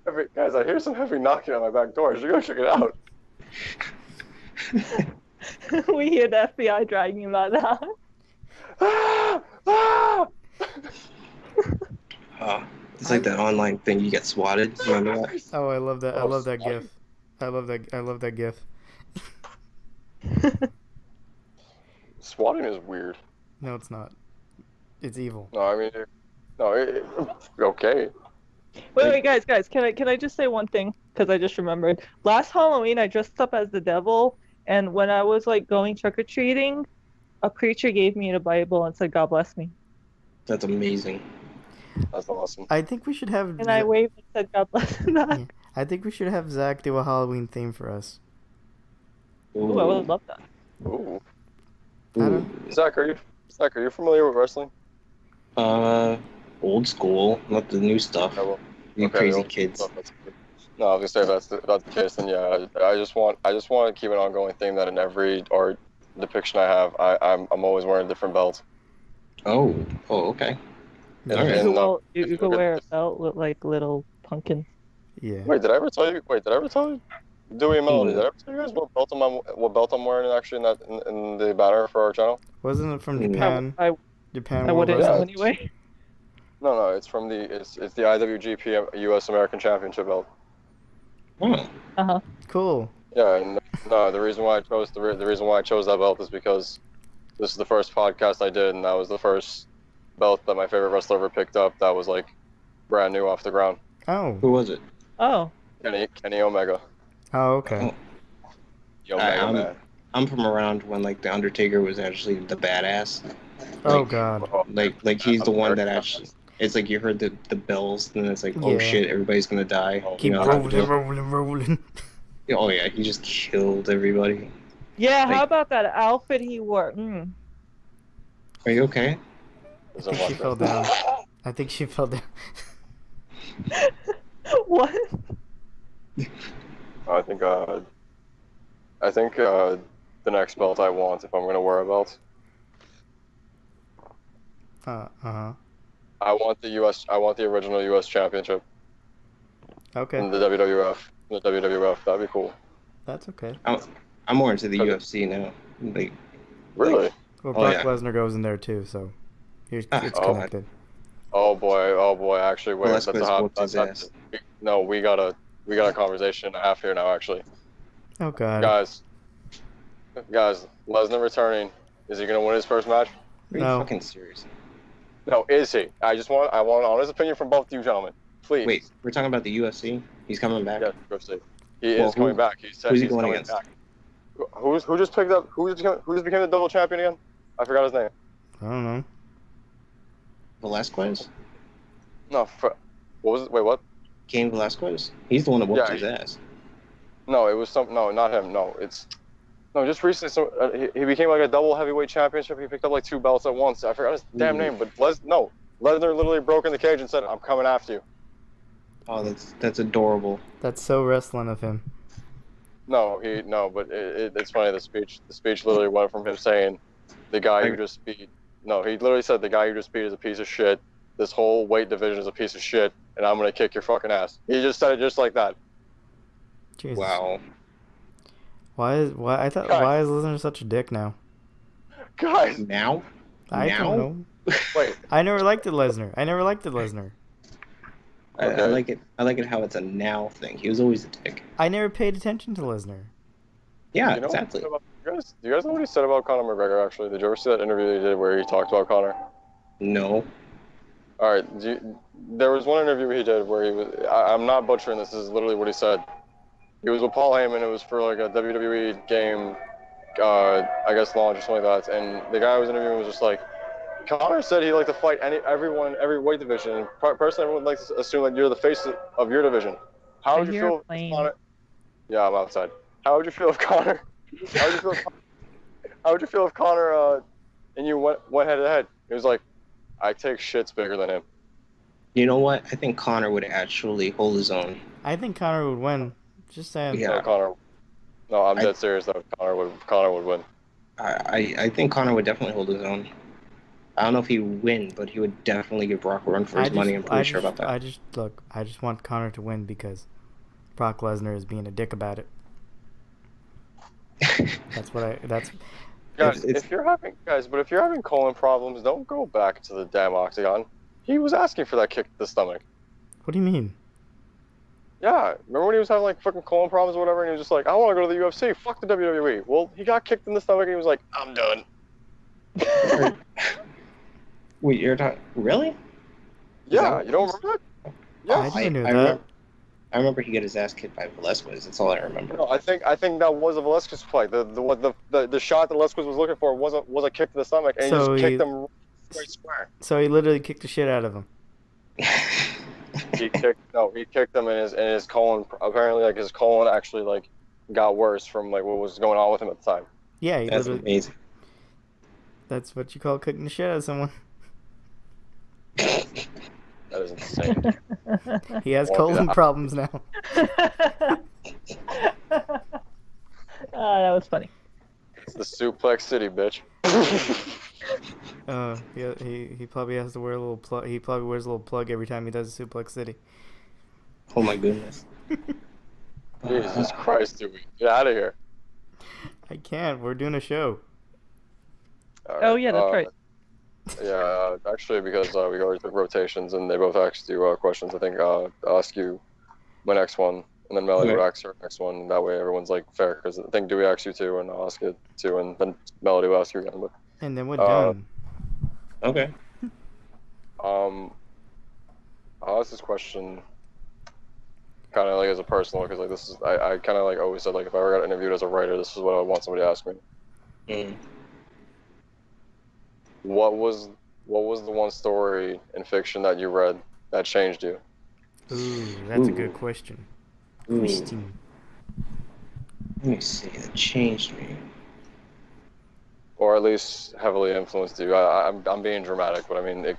some heavy knocking on my back door. I should go check it out. We hear the FBI dragging him out of the house. Ah! Ah! It's like that online thing. You get swatted. Remember that? Oh, I love that. I love that gif. I love that gif. Swatting is weird. No, it's not. It's evil. No, I mean, okay. Wait, guys, can I just say one thing? Because I just remembered. Last Halloween, I dressed up as the devil, and when I was like going trick or treating, a preacher gave me the Bible and said, "God bless me." That's amazing. That's awesome. I think we should have. And I waved and said, "God bless me." Yeah. I think we should have Zach do a Halloween theme for us. Ooh, I would love that. Ooh. Ooh. Zach, are you familiar with wrestling? Old school, not the new stuff. Yeah, well, You okay, crazy well, kids. No, I was gonna say if that's the case, then yeah, I just want to keep an ongoing theme that in every art depiction I have, I'm always wearing a different belt. Oh, okay. And, All right. and, You could wear a belt with like little pumpkins. Yeah. Wait, did I ever tell you? Dewey and Melody, did I ever tell you guys what belt I'm wearing actually in the banner for our channel? Wasn't it from Japan? Japan. I wouldn't Yeah. know anyway. No, it's from it's the IWGP US American Championship belt. Oh. Cool. Yeah, and no, the reason why I chose that belt is because this is the first podcast I did, and that was the first belt that my favorite wrestler ever picked up. That was like brand new off the ground. Oh. Who was it? Oh. Kenny Omega. Oh, okay. The Omega Man. I'm from around when like the Undertaker was actually the badass. Oh Like, God. Like he's the one that actually. It's like you heard the bells, and then it's like, oh Yeah. shit, everybody's gonna die. Keep you know, rolling. Oh yeah, he just killed everybody. Yeah, Like- how about that outfit he wore? Mm. Are you okay? Is I it think she fell one down. I think she fell down. What? I think the next belt I want, if I'm gonna wear a belt, Uh-huh. I want the original US Championship Okay. in the WWF. That'd be cool. That's okay. I'm more into the Okay. UFC now. Like, Really? Well, Oh, Brock yeah. Lesnar goes in there too, so it's Oh. connected. Oh boy. Actually, wait. Velasquez That's a hot. whooped his ass. No, we got a conversation and a half here now. Actually, Oh God. guys, Lesnar returning. Is he gonna win his first match? are you No. fucking serious? No, is he? I want an honest opinion from both of you gentlemen. Please. Wait, we're talking about the UFC? He's coming back? Yeah, UFC. He is coming back. He said who's he he's going coming against? back. Who just picked up? Who just became the double champion again? I forgot his name. I don't know. Velasquez? No, what was it? Wait, what? Cain Velasquez? He's the one that whooped Yeah, his ass. No, it was some. No, not him. No, just recently. So he became like a double heavyweight championship. He picked up like 2 belts at once. I forgot his damn name, but Lesnar literally broke in the cage and said, "I'm coming after you." Oh, that's adorable. That's so wrestling of him. No, but it's funny. The speech literally went from him saying, "The guy you just beat." No, he literally said, "The guy you just beat is a piece of shit. This whole weight division is a piece of shit, and I'm gonna kick your fucking ass." He just said it just like that. Jesus. Wow. Why is Lesnar such a dick now? Guys, Now? I don't know. wait. I never liked Lesnar. Okay. I like it how it's a now thing. He was always a dick. I never paid attention to Lesnar. Yeah, You know exactly. do you guys know what he said about Conor McGregor? Actually, did you ever see that interview he did where he talked about Conor? No. All right. There was one interview he did where he was. I'm not butchering this. This is literally what he said. He was with Paul Heyman. It was for like a WWE game, I guess launch or something like that. And the guy I was interviewing was just like, Conor said he'd like to fight everyone in every weight division. And personally, everyone would like to assume that you're the face of your division. How would you feel if Conor? Yeah, I'm outside. How would you feel if Conor? How would you feel if Conor and you went head to head? He was like, I take shits bigger than him. You know what? I think Conor would actually hold his own. I think Conor would win. Just saying. Yeah. No, I'm dead serious though. Conor would win. I think Conor would definitely hold his own. I don't know if he would win, but he would definitely give Brock a run for his money. I'm pretty sure about that. I just want Conor to win because Brock Lesnar is being a dick about it. Guys, if you're having colon problems, don't go back to the damn octagon. He was asking for that kick to the stomach. What do you mean? Yeah, remember when he was having like fucking colon problems or whatever, and he was just like, I want to go to the UFC, fuck the WWE. Well, he got kicked in the stomach and he was like, I'm done. Wait, you're talking... Really? Yeah, you don't remember that? Yeah. I didn't know that. I remember he got his ass kicked by Velasquez. That's all I remember. No, I think that was a Velasquez fight. The shot that Velasquez was looking for was a kick to the stomach, and he just kicked him right square. So he literally kicked the shit out of him. He kicked him in his colon. Apparently, like his colon actually like got worse from like what was going on with him at the time. Yeah, that's amazing. That's what you call kicking the shit out of someone. That is insane. He has colon problems now. That was funny. It's the Suplex City, bitch. Yeah, he probably has to wear a little plug. He probably wears a little plug every time he does a Suplex City. Oh my goodness. Jesus Christ, dude. Get out of here. I can't. We're doing a show. Right, oh yeah, that's right. Yeah, actually, because we go through rotations and they both asked you questions. I think I'll ask you my next one, and then Melody will ask her next one. And that way, everyone's like fair. Because I think Dewey asks you two, and I'll ask you two, and then Melody will ask you again. But and then we're done. Okay. I'll ask this question kind of like as a personal, because like this is I kind of like always said like if I ever got interviewed as a writer, this is what I would want somebody to ask me. Mm. What was the one story in fiction that you read that changed you? Ooh, that's a good question. Let me see. That changed me. Or at least heavily influenced you. I'm being dramatic, but I mean, it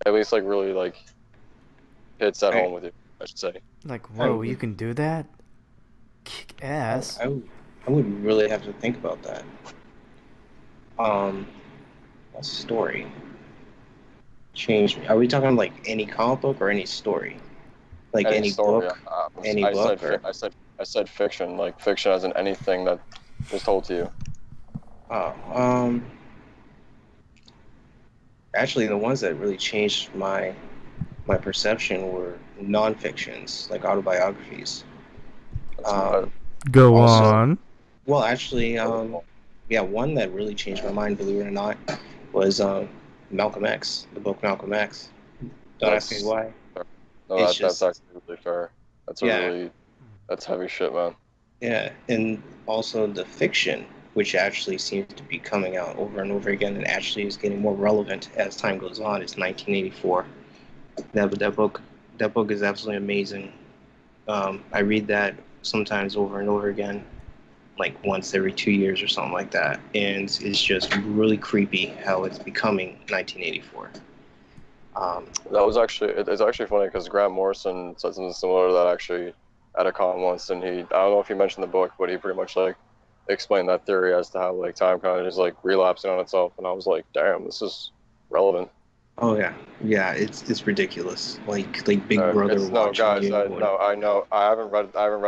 at least like really like hits at home with you, I should say. Like, whoa, you can do that? Kick ass. I would really have to think about that. A story changed me. Are we talking like any comic book or any story? Like any story, book? yeah. Any book? I said fiction, like fiction as in anything that was told to you. Oh, actually, the ones that really changed my perception were non-fictions, like autobiographies. Go also, on. Well, actually, yeah, one that really changed my mind, believe it or not, was Malcolm X, the book Malcolm X. Don't ask me why. No, It's that's just actually really fair. That's a yeah, really that's heavy shit, man. yeah, and also the fiction, which actually seems to be coming out over and over again, and actually is getting more relevant as time goes on. Is 1984. That book is absolutely amazing. I read that sometimes over and over again, like once every 2 years or something like that, and it's just really creepy how it's becoming 1984. That was actually it's actually funny because Grant Morrison said something similar to that actually at a con once, and I don't know if he mentioned the book, but he pretty much like explained that theory as to how like time kind of is like relapsing on itself, and I was like, damn, this is relevant. Oh yeah, yeah, it's ridiculous. Like Big Brother It's no watching guys. you. No, I know. I haven't read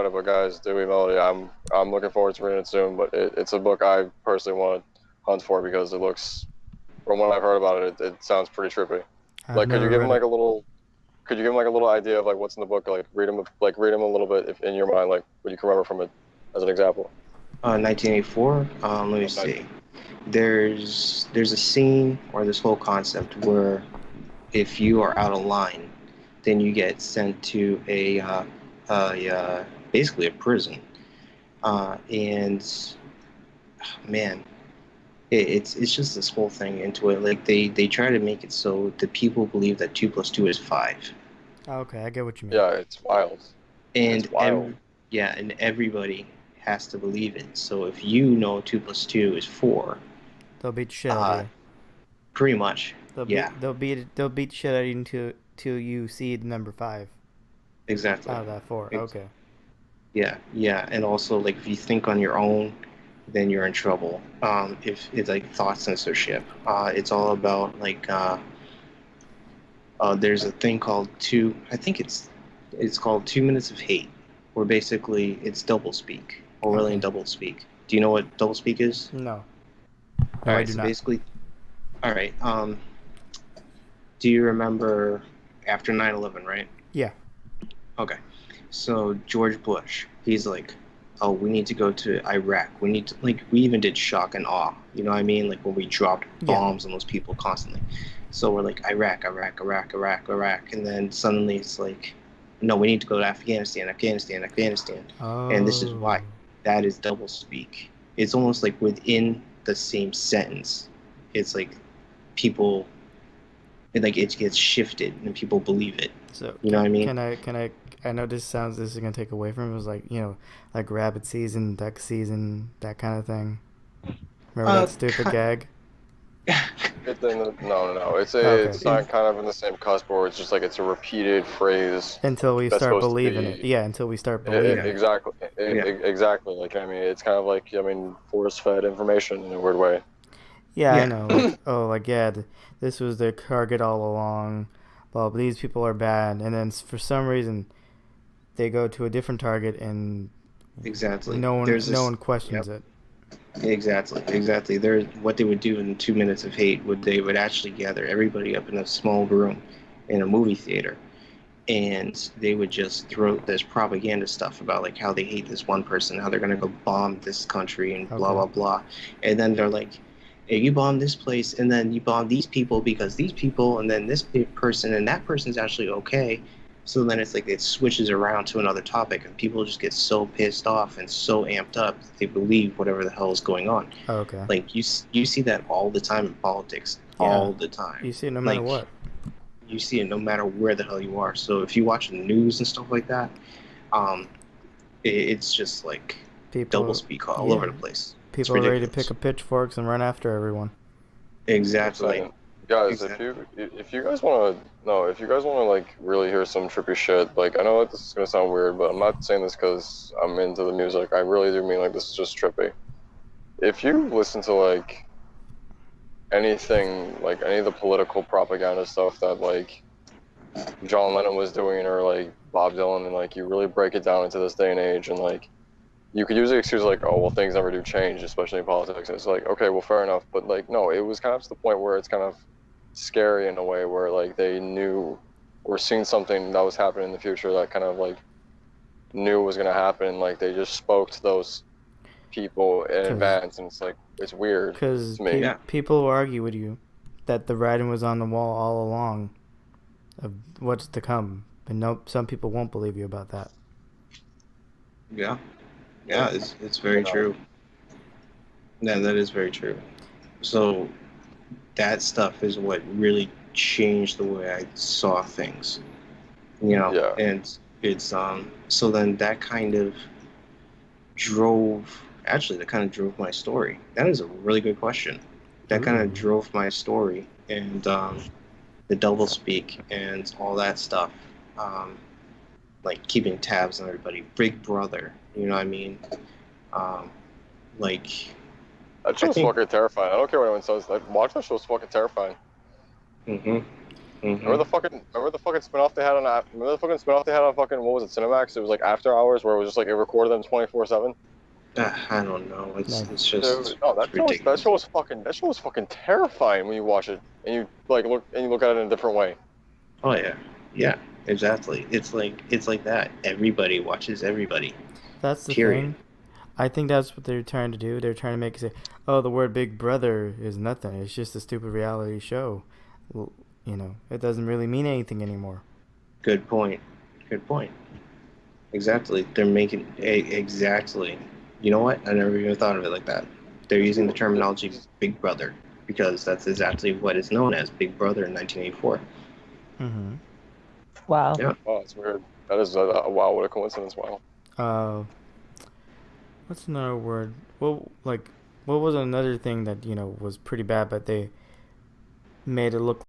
it, but guys, Dewey Melody. I'm looking forward to reading it soon. But it's a book I personally want to hunt for because it looks, from what I've heard about it, it sounds pretty trippy. I've Like, could you never give him read like it. a little? Could you give him like a little idea of like what's in the book? Read him a little bit if in your mind, like what you can remember from it, as an example. 1984. Let me Okay. see. There's a scene or this whole concept where if you are out of line, then you get sent to basically a prison. And man, it's just this whole thing into it. Like they try to make it so the people believe that 2 + 2 is 5, Okay, I get what you mean. Yeah, it's wild. and It's wild. and everybody has to believe it. So if you know 2 + 2 is 4, They'll beat the shit out of uh, you. pretty much, yeah, They'll beat the shit out of you until you see the number 5 exactly. out of that 4. Okay. Yeah, yeah, and also like if you think on your own, then you're in trouble. If it's like thought censorship, it's all about like there's a thing called two. I think it's called 2 minutes of hate, where basically it's doublespeak, Orwellian Okay. doublespeak. Do you know what doublespeak is? No. All No, I right, do so not. basically, all right. Do you remember after 9/11, right? Yeah. Okay. So George Bush, he's like, oh, we need to go to Iraq. We need to, like, we even did shock and awe. You know what I mean? Like when we dropped Yeah. bombs on those people constantly. So we're like, Iraq, Iraq, Iraq, Iraq, Iraq. And then suddenly it's like, no, we need to go to Afghanistan, Afghanistan, Afghanistan. And this is why. Oh. That is double speak. It's almost like within the same sentence. It's like people, it gets shifted and people believe it. So You know what I mean? I know this is gonna take away from it. It was like, like rabbit season, duck season, that kind of thing. Remember that stupid gag? No. Okay. It's not kind of in the same cusp where it's just like it's a repeated phrase Until we that's start supposed to believing it. be Yeah, until we start believing it. exactly Yeah. exactly. Like I mean, it's kind of like force-fed information in a weird way. Yeah, Yeah. I know. Like, oh, like, yeah, this was their target all along. But these people are bad. And then for some reason, they go to a different target and Exactly. no There's one questions yep. it. Exactly. What they would do in 2 minutes of hate they would actually gather everybody up in a small room in a movie theater, and they would just throw this propaganda stuff about like how they hate this one person, how they're gonna go bomb this country and blah Okay. blah blah, and then they're like, hey, you bomb this place, and then you bomb these people because these people, and then this person and that person's actually okay. So then it's like it switches around to another topic, and people just get so pissed off and so amped up that they believe whatever the hell is going on. Okay. Like you see that all the time in politics, Yeah. all the time. You see it no matter Like, what. You see it no matter where the hell you are. So if you watch the news and stuff like that, it's just like People, double speak all over the place. People are ready to ridiculous. pick up pitchforks and run after everyone. Exactly. Guys, Exactly. if you guys want to like really hear some trippy shit, like I know that this is gonna sound weird, but I'm not saying this because I'm into the music. I really do mean like this is just trippy. If you listen to like anything, like any of the political propaganda stuff that like John Lennon was doing or like Bob Dylan, and like you really break it down into this day and age, and like you could use the excuse like, oh well, things never do change, especially in politics. And it's like, okay, well, fair enough, but like no, it was kind of to the point where it's kind of scary in a way where like they knew or seen something that was happening in the future that kind of like knew was gonna happen. Like they just spoke to those people in advance, and it's like it's weird Because to me. people will argue with you that the writing was on the wall all along of what's to come, But no, some people won't believe you about that. Yeah, it's very true. Yeah, that is very true. So that stuff is what really changed the way I saw things. Yeah. And it's so then that kind of drove my story. That is a really good question. That kind of drove my story, and the doublespeak and all that stuff. Like keeping tabs on everybody, Big Brother, you know what I mean? Like That show's fucking terrifying. I don't care what anyone says. Like, watch that show's fucking terrifying. Remember the fucking spinoff they had on fucking, what was it, Cinemax? It was like After Hours, where it was just like it recorded them 24/7. I don't know. It's just that show was fucking terrifying when you watch it and you look at it in a different way. Oh yeah, exactly. It's like that. Everybody watches everybody. That's the thing. I think that's what they're trying to do. They're trying to make it say, "Oh, the word Big Brother is nothing. It's just a stupid reality show." Well, it doesn't really mean anything anymore. Good point. Exactly. They're making exactly. You know what? I never even thought of it like that. They're using the terminology Big Brother because that's exactly what is known as Big Brother in 1984. Mm-hmm. Wow. Yeah. Oh, it's weird. That is wow, what a coincidence! Wow. What's another word? What was another thing that was pretty bad, but they made it look.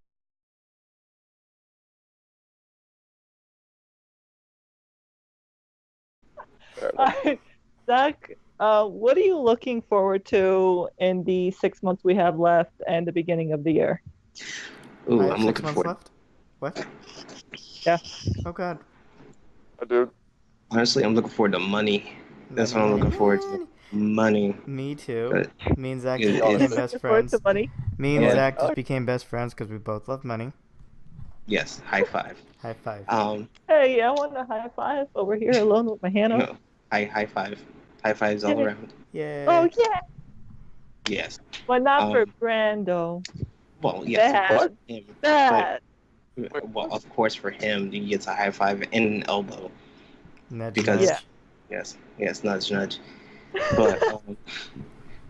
Zach, what are you looking forward to in the 6 months we have left and the beginning of the year? Ooh, I'm looking forward. 6 months left? What? Yeah. Oh God. Dude. Honestly, I'm looking forward to money. That's what I'm looking forward to. Money. Me too. But me and Zach just became best friends. Me and Zach just became best friends because we both love money. Yes, high five. High five. Hey, I want a high five over here alone with my hand up. No, high five. High fives all around. Yeah. Oh yeah. Yes. But not for Brando. Well, yes, of course. Bad. Well, of course, for him, he gets a high five and an elbow. Nudge, because nudge. yes, nudge.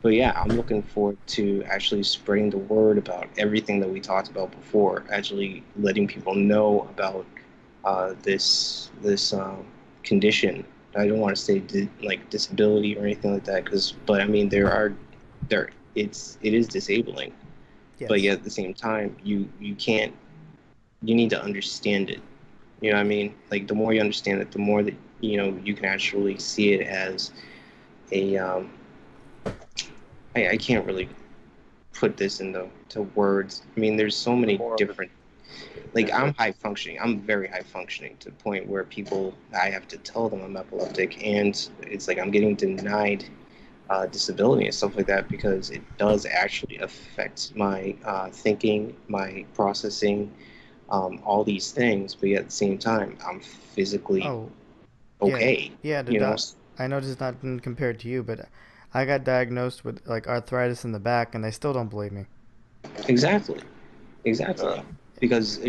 But yeah, I'm looking forward to actually spreading the word about everything that we talked about before. Actually, letting people know about this condition. I don't want to say disability or anything like that, but I mean it is disabling. Yes. But yet at the same time, you need to understand it. You know what I mean? Like, the more you understand it, the more that you can actually see it as a I can't really put this into words. I mean, there's so many different. I'm high functioning. I'm very high functioning to the point where I have to tell them I'm epileptic, and it's like I'm getting denied disability and stuff like that because it does actually affect my thinking, my processing, all these things. But yet at the same time, I'm physically okay. Yeah, I know this is not compared to you, but I got diagnosed with arthritis in the back, and they still don't believe me. Exactly. Because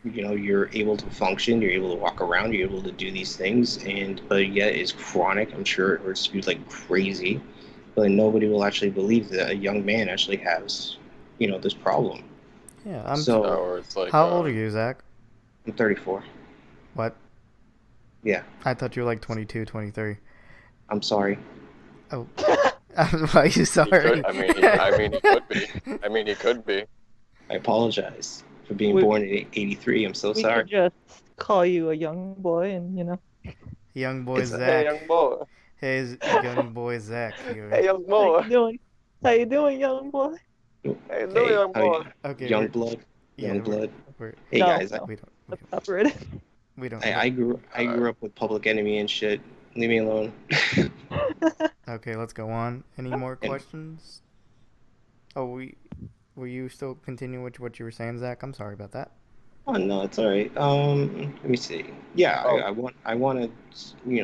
you're able to function, you're able to walk around, you're able to do these things, but yet it's chronic. I'm sure it hurts you like crazy, but nobody will actually believe that a young man actually has, this problem. Yeah. How old are you, Zach? I'm 34. What? Yeah. I thought you were like 22, 23. I'm sorry. Oh. Why are you sorry? He could be. I apologize for being born in 83. I'm so sorry. We could just call you a young boy and, Young boy Zach. Hey, young boy. Hey, young boy Zach. Hey, young boy. How you doing, young boy? Hey, young boy. Okay. Young blood. Hey, no, guys. No. We don't. I grew up with Public Enemy and shit. Leave me alone. Okay, let's go on. Any more questions? Oh, were you still continuing with what you were saying, Zach? I'm sorry about that. Oh no, it's all right. Let me see. Yeah, I want to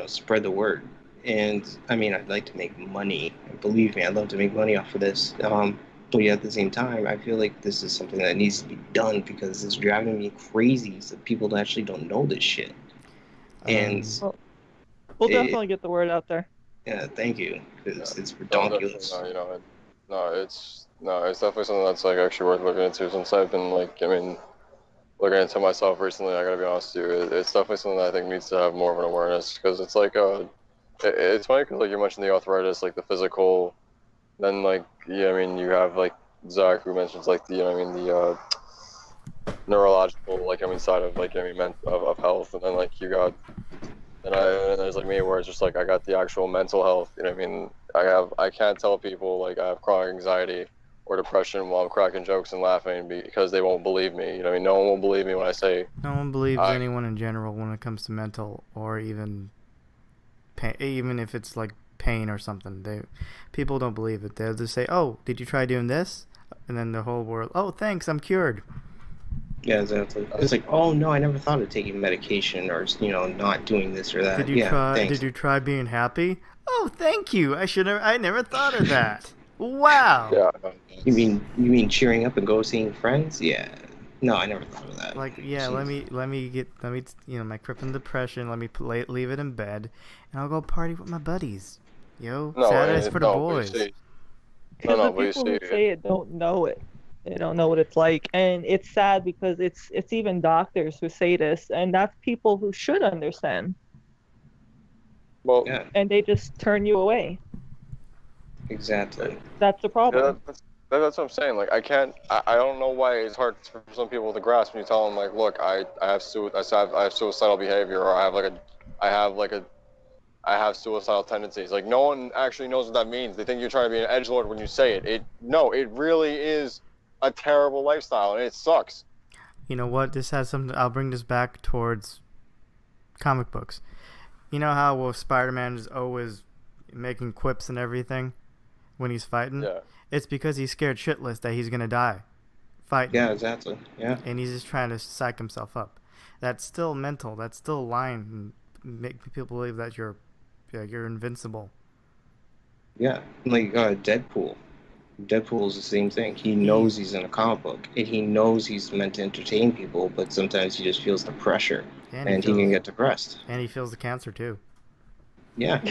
spread the word, and I mean I'd like to make money. Believe me, I'd love to make money off of this. But yet at the same time, I feel like this is something that needs to be done because it's driving me crazy. So people actually don't know this shit. And well, we'll definitely get the word out there. Yeah, thank you. Because it's No, ridiculous. no, you know, it's definitely something that's like actually worth looking into. Since I've been like, I mean, looking into myself recently, I gotta be honest with you, it's definitely something that I think needs to have more of an awareness because it's like it's funny because like you mentioned the arthritis, like the physical, then like yeah, I mean you have like Zach who mentions like the I mean the neurological like I mean side of like I mean of health, and then like you got and there's like me where it's just like I got the actual mental health. You know what I mean? I can't tell people like I have chronic anxiety or depression while I'm cracking jokes and laughing because they won't believe me. You know what I mean? No one will believe me when I say. No one believes anyone in general when it comes to mental or even pain, even if it's like pain or something. People don't believe it. They'll just say, "Oh, did you try doing this?" And then the whole world, "Oh, thanks, I'm cured." Yeah, exactly. It's like, oh no, I never thought of taking medication or not doing this or that. Did you try? Thanks. Did you try being happy? Oh, thank you. I never thought of that. Wow. Yeah. You mean cheering up and go seeing friends? Yeah. No, I never thought of that. Like, yeah, Jeez. let me my crippling depression. Let me leave it in bed, and I'll go party with my buddies. Yo, No, Saturdays for the no, boys. Because the but you people who see, say it don't know it. They don't know what it's like, and it's sad because it's even doctors who say this, and that's people who should understand. well, Yeah, And they just turn you away. exactly. That's the problem. that's what I'm saying. Like I don't know why it's hard for some people to grasp when you tell them like, look, I have I have suicidal behavior, or I have like a I have suicidal tendencies. Like no one actually knows what that means. They think you're trying to be an edgelord when you say it. It really is a terrible lifestyle and it sucks. You know what? This has something. I'll bring this back towards comic books. You know how Spider-Man is always making quips and everything when he's fighting? Yeah. It's because he's scared shitless that he's gonna die fighting. Yeah, exactly. Yeah. And he's just trying to psych himself up. That's still mental. That's still lying and make people believe that you're invincible. Yeah, like Deadpool. Deadpool is the same thing. He knows he's in a comic book, and he knows he's meant to entertain people, but sometimes he just feels the pressure, and he can get depressed. And he feels the cancer too. Yeah,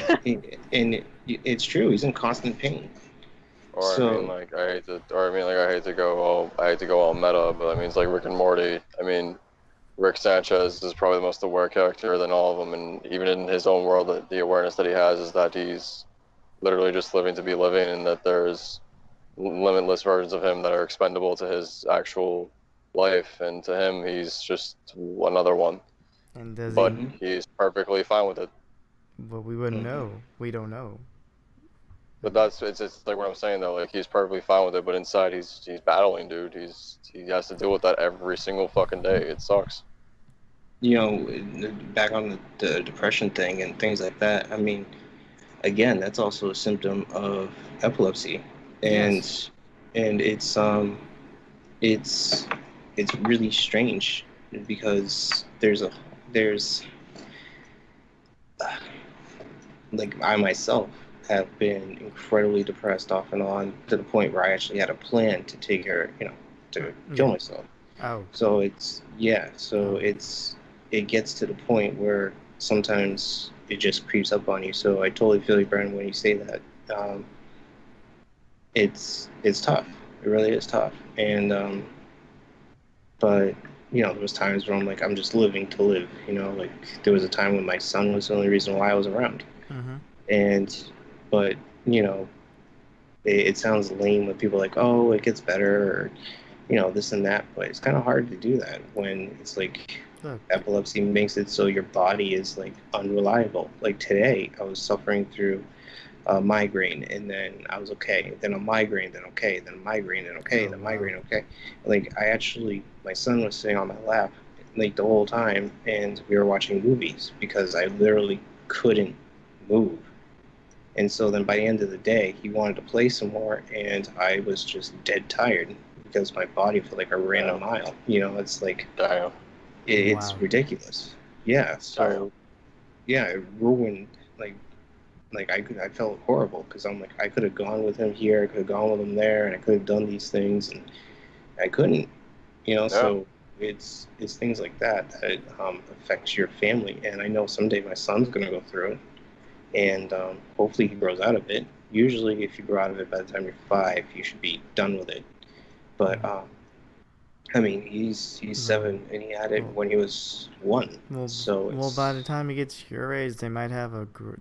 and it's true. He's in constant pain. Or I mean, like I hate to go all meta, but I mean, it's like Rick and Morty. I mean, Rick Sanchez is probably the most aware character than all of them, and even in his own world, the awareness that he has is that he's literally just living to be living, and that there's limitless versions of him that are expendable to his actual life, and to him, he's just another one. But he's perfectly fine with it. But we wouldn't know. We don't know. But it's like what I'm saying though. Like he's perfectly fine with it, but inside he's battling, dude. He has to deal with that every single fucking day. It sucks. Back on the depression thing and things like that. I mean, again, that's also a symptom of epilepsy, and yes. and it's really strange because there's like I myself have been incredibly depressed off and on to the point where I actually had a plan to take her, to kill myself. Oh. So it gets to the point where sometimes it just creeps up on you. So I totally feel you, Brandon, when you say that. It's tough. It really is tough. And but there was times where I'm like, I'm just living to live. Like there was a time when my son was the only reason why I was around. Mm-hmm. But it sounds lame when people are like, oh, it gets better, or this and that. But it's kind of hard to do that when it's like epilepsy makes it so your body is like unreliable. Like today, I was suffering through a migraine, and then I was okay. Then a migraine, then okay. Then a migraine, then okay. Then a migraine, okay. Like my son was sitting on my lap like the whole time, and we were watching movies because I literally couldn't move. And so then by the end of the day, he wanted to play some more, and I was just dead tired because my body felt like I ran a mile. It's like, it's ridiculous. Yeah, so, it ruined, like, like I felt horrible because I'm like I could have gone with him here, I could have gone with him there, and I could have done these things, and I couldn't, Yeah. So it's things like that that affects your family, and I know someday my son's gonna go through it, and hopefully he grows out of it. Usually, if you grow out of it by the time you're 5, you should be done with it. But I mean, he's 7, and he had it when he was 1. So by the time he gets your age, they might have a cure.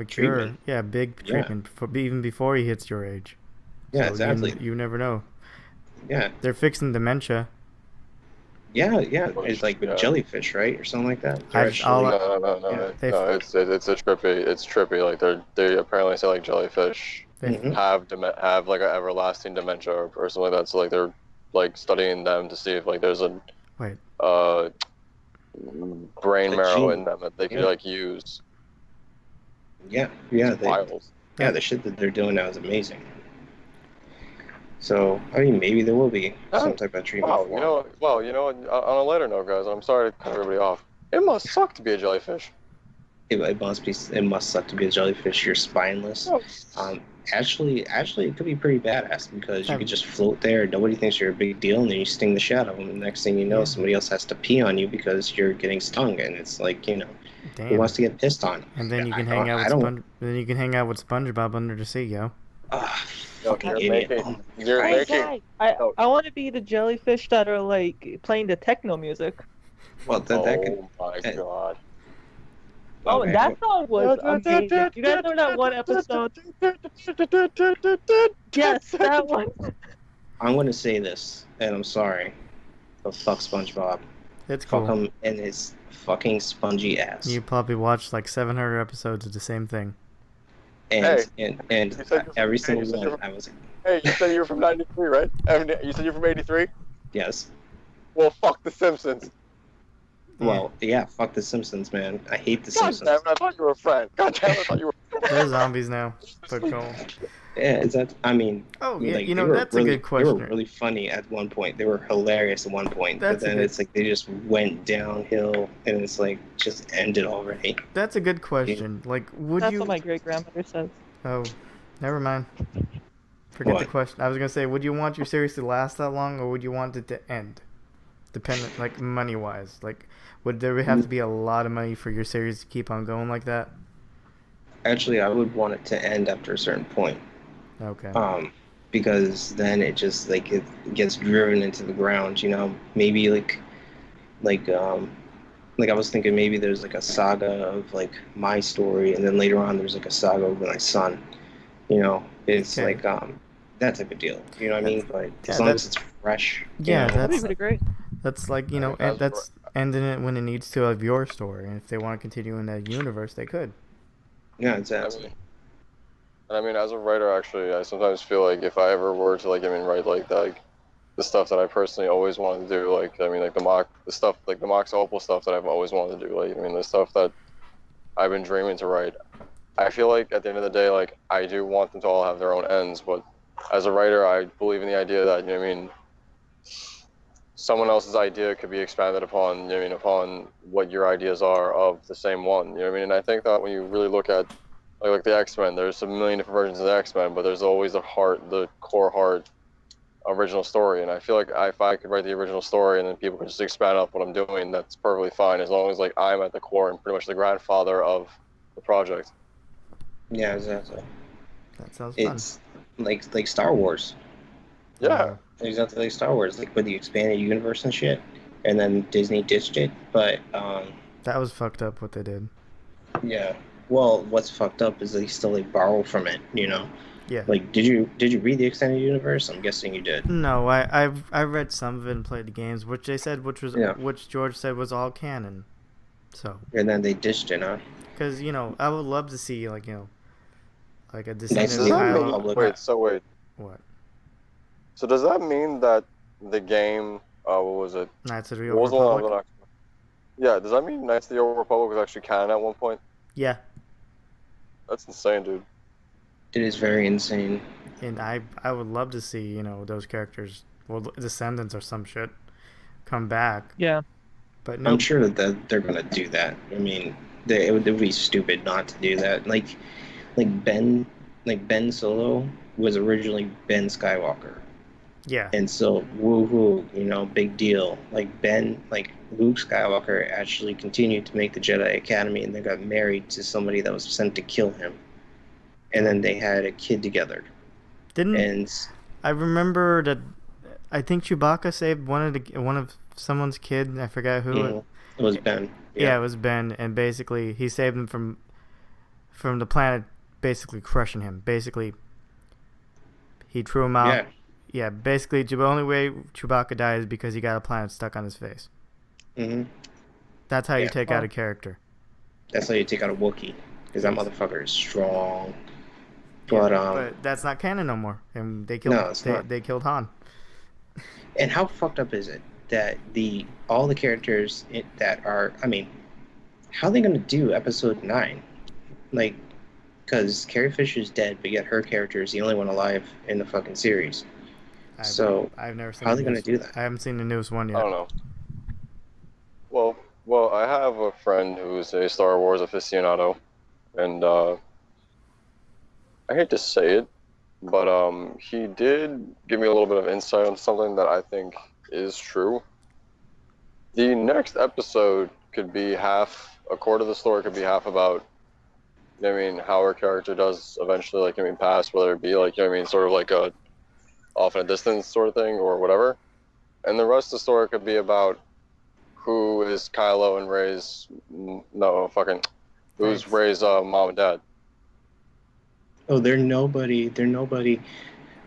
Treatment. Yeah, big treatment even before he hits your age. Yeah, so exactly. You never know. Yeah. They're fixing dementia. Yeah. It's like with jellyfish, right, or something like that. No. It's trippy. Like they apparently say like jellyfish have like an everlasting dementia or something like that. So like they're like studying them to see if like there's a brain marrow in them that they could like use. Yeah. The shit that they're doing now is amazing. So I mean, maybe there will be some type of treatment. On a lighter note, guys, I'm sorry to cut everybody off. It must suck to be a jellyfish. It must suck to be a jellyfish. You're spineless. Actually, it could be pretty badass because you could just float there. Nobody thinks you're a big deal, and then you sting the shit out of them. And the next thing you know, somebody else has to pee on you because you're getting stung, and it's like, who wants to get pissed on? And then you can hang out with SpongeBob under the sea, yo. Fucking idiot. I want to be the jellyfish that are like playing the techno music. Well, my god. Oh, that song was amazing. You guys know that one episode? Yes, that one. I'm going to say this, and I'm sorry, but fuck SpongeBob. It's cool. Fuck him and his fucking spongy ass. You probably watched like 700 episodes of the same thing. And every single one, I was like... Hey, you said you were from 93, right? You said you're from 83? Yes. Well, fuck The Simpsons. Well, yeah, fuck The Simpsons, man. I hate The Simpsons. God damn it, I thought you were a friend. God damn it, I thought you were They're zombies now. But go. Yeah, I mean... that's a good question. They were really funny at one point. They were hilarious at one point. But then it's like they just went downhill, and it's like, just ended already. That's a good question. Like, That's what my great-grandmother says. Oh, never mind. Forget the question. I was going to say, would you want your series to last that long, or would you want it to end? Dependent, like, money-wise. Like, would there have to be a lot of money for your series to keep on going like that? Actually, I would want it to end after a certain point. Okay. Because then it just like it gets driven into the ground, Maybe like I was thinking maybe there's like a saga of like my story, and then later on there's like a saga of my son. It's like that type of deal. You know what I mean? But as long as it's fresh. Yeah, that'd be pretty great. That's like and that's ending it when it needs to of your story, and if they want to continue in that universe, they could. Yeah, exactly. I mean, as a writer, actually, I sometimes feel like if I ever were to write like the stuff that I personally always wanted to do, like the Mox Opal stuff that I've always wanted to do, the stuff that I've been dreaming to write. I feel like at the end of the day, like I do want them to all have their own ends, but as a writer, I believe in the idea that someone else's idea could be expanded upon, upon what your ideas are of the same one. And I think that when you really look at like the X-Men, there's a million different versions of the X-Men, but there's always the core heart original story. And I feel like if I could write the original story and then people could just expand up what I'm doing, that's perfectly fine, as long as like I'm at the core and pretty much the grandfather of the project. Yeah, exactly. That sounds fun. It's like Star Wars. Yeah. Exactly like Star Wars, like with the expanded universe and shit. And then Disney ditched it, but that was fucked up what they did. Yeah. Well, what's fucked up is they still borrow from it, Yeah. Like, did you read the extended universe? I'm guessing you did. No, I read some of it and played the games, which they said which George said was all canon. So. And then they ditched it, huh? Because I would love to see like a descendant. Wait. What? So does that mean that the game, what was it? Knights of the Old Republic? Yeah, does that mean Knights of the Old Republic was actually canon at one point? Yeah. That's insane, dude. It is very insane. And I would love to see, those characters, descendants or some shit, come back. Yeah. But no. I'm sure that they're going to do that. I mean, it would be stupid not to do that. Like Ben Solo was originally Ben Skywalker. Yeah. And so, woohoo, big deal. Like Luke Skywalker actually continued to make the Jedi Academy, and they got married to somebody that was sent to kill him. And then they had a kid together. I remember that. I think Chewbacca saved one of someone's kid. I forgot who. It was Ben. Yeah, it was Ben, and basically he saved him from the planet, basically crushing him. Basically, he threw him out. Yeah. Yeah, basically, the only way Chewbacca died is because he got a planet stuck on his face. Mm-hmm. That's how you take out a character. That's how you take out a Wookiee, because that motherfucker is strong. But that's not canon no more, and they killed Han. And how fucked up is it that all the characters that are, how are they going to do Episode 9? Like, because Carrie Fisher's dead, but yet her character is the only one alive in the fucking series. I've never seen. How are they going to do that? I haven't seen the newest one yet. I don't know. Well, I have a friend who's a Star Wars aficionado, and I hate to say it, but he did give me a little bit of insight on something that I think is true. The next episode could be half, according to the story, could be half about, how her character does eventually, pass, whether it be sort of like a off in a distance sort of thing or whatever. And the rest of the story could be about who is Kylo and Rey's, who's Rey's mom and dad. Oh, they're nobody.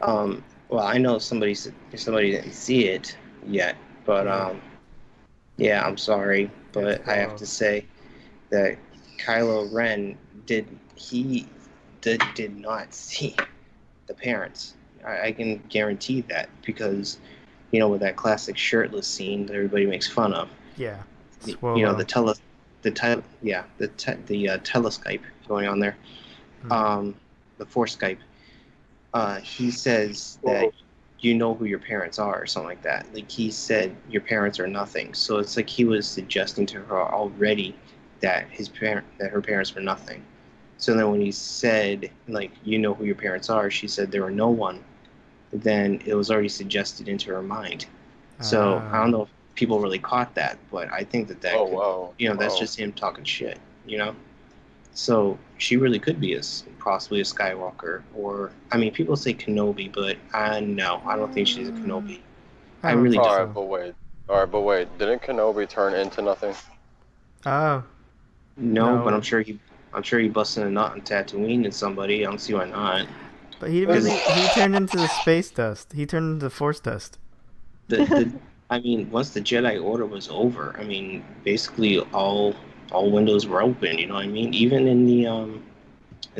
Well, I know somebody didn't see it yet, but yeah, I'm sorry, but I have to say that Kylo Ren did not see the parents. I can guarantee that, because with that classic shirtless scene that everybody makes fun of. Yeah. The teleskype going on there. The Force Skype. He says that you know who your parents are, or something like that. Like, he said your parents are nothing. So it's like he was suggesting to her already that her parents were nothing. So then when he said, you know who your parents are, she said they were no one. Then it was already suggested into her mind. So I don't know if people really caught that, but I think that that's just him talking shit, So she really could be possibly a Skywalker, or people say Kenobi, but no, I don't think she's a Kenobi. I really don't. All right, but wait, didn't Kenobi turn into nothing? Oh. No, but I'm sure he busted a nut on Tatooine and somebody. I don't see why not. But he turned into the space dust. He turned into Force dust. Once the Jedi Order was over, basically all windows were open. You know what I mean? Even in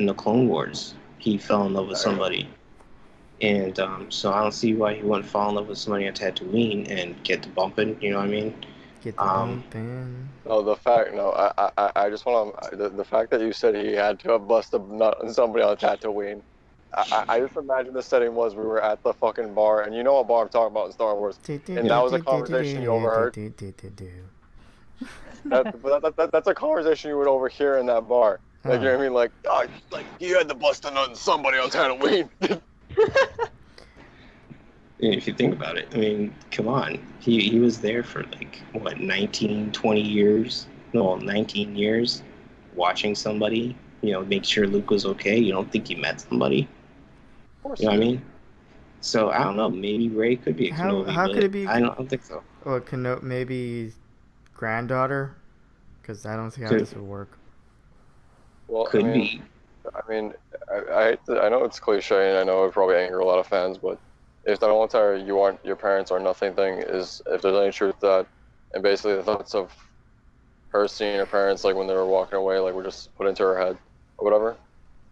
the Clone Wars, he fell in love with somebody, and so I don't see why he wouldn't fall in love with somebody on Tatooine and get to bumping. You know what I mean? Get the bumping. No, I just want to. The fact that you said he had to have busted a nut on somebody on Tatooine. I just imagine the setting was we were at the fucking bar, and you know what bar I'm talking about in Star Wars, and that was a conversation you overheard. That's a conversation you would overhear in that bar. Like, you know what I mean? You had to bust a nut on somebody on Tatooine. If you think about it, come on. He was there for 19 years, watching somebody, make sure Luke was okay. You don't think he met somebody? Of course. You know what I mean? So I don't know. Maybe Rey could be a Kenobi. How could it be? I don't think so. Or maybe granddaughter? Because I don't see how this would work. Well, could be. I know it's cliche, and I know it would probably anger a lot of fans, but if the whole entire your parents are nothing thing is, if there's any truth to that, and basically the thoughts of her seeing her parents when they were walking away were just put into her head or whatever.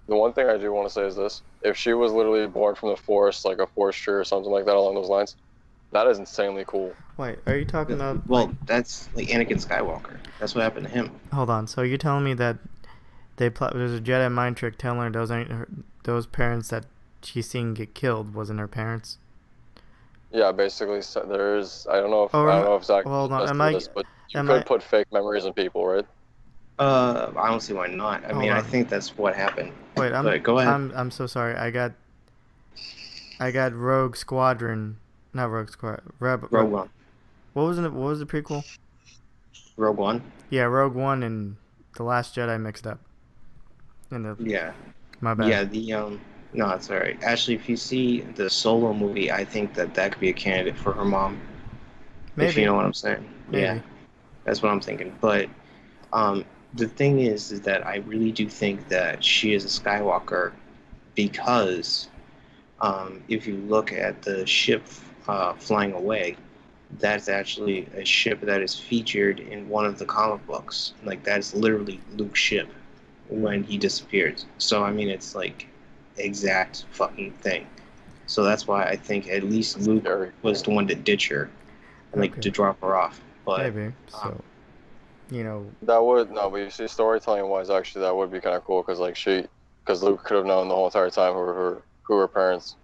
The one thing I do want to say is this: if she was literally born from the Force, a Force tree or something like that along those lines, that is insanely cool. Wait, are you talking about? Well, that's Anakin Skywalker. That's what happened to him. Hold on. So you're telling me that there's a Jedi mind trick telling her those parents that she's seeing get killed wasn't her parents? Yeah, basically, there's I don't know if Zack hold on. but you could put fake memories in people, right? I don't see why not. I Hold mean, I on. think that's what happened. Wait, But go ahead. I'm so sorry. I got Rogue Squadron, not Rogue Squad. Rogue One. What was it? What was the prequel? Rogue One. Yeah, Rogue One and The Last Jedi mixed up. Yeah. My bad. Yeah. No, it's all right. Actually, if you see the Solo movie, I think that could be a candidate for her mom. Maybe. If you know what I'm saying. Maybe. Yeah. That's what I'm thinking. But the thing is that I really do think that she is a Skywalker because if you look at the ship flying away, that's actually a ship that is featured in one of the comic books. Like, that's literally Luke's ship when he disappeared. So, I mean, it's like exact fucking thing. So that's why I think at least Luke was the one to ditch her, like to drop her off. But maybe. So, you know. That would but you see, storytelling wise, actually, that would be kind of cool because because Luke could have known the whole entire time who her parents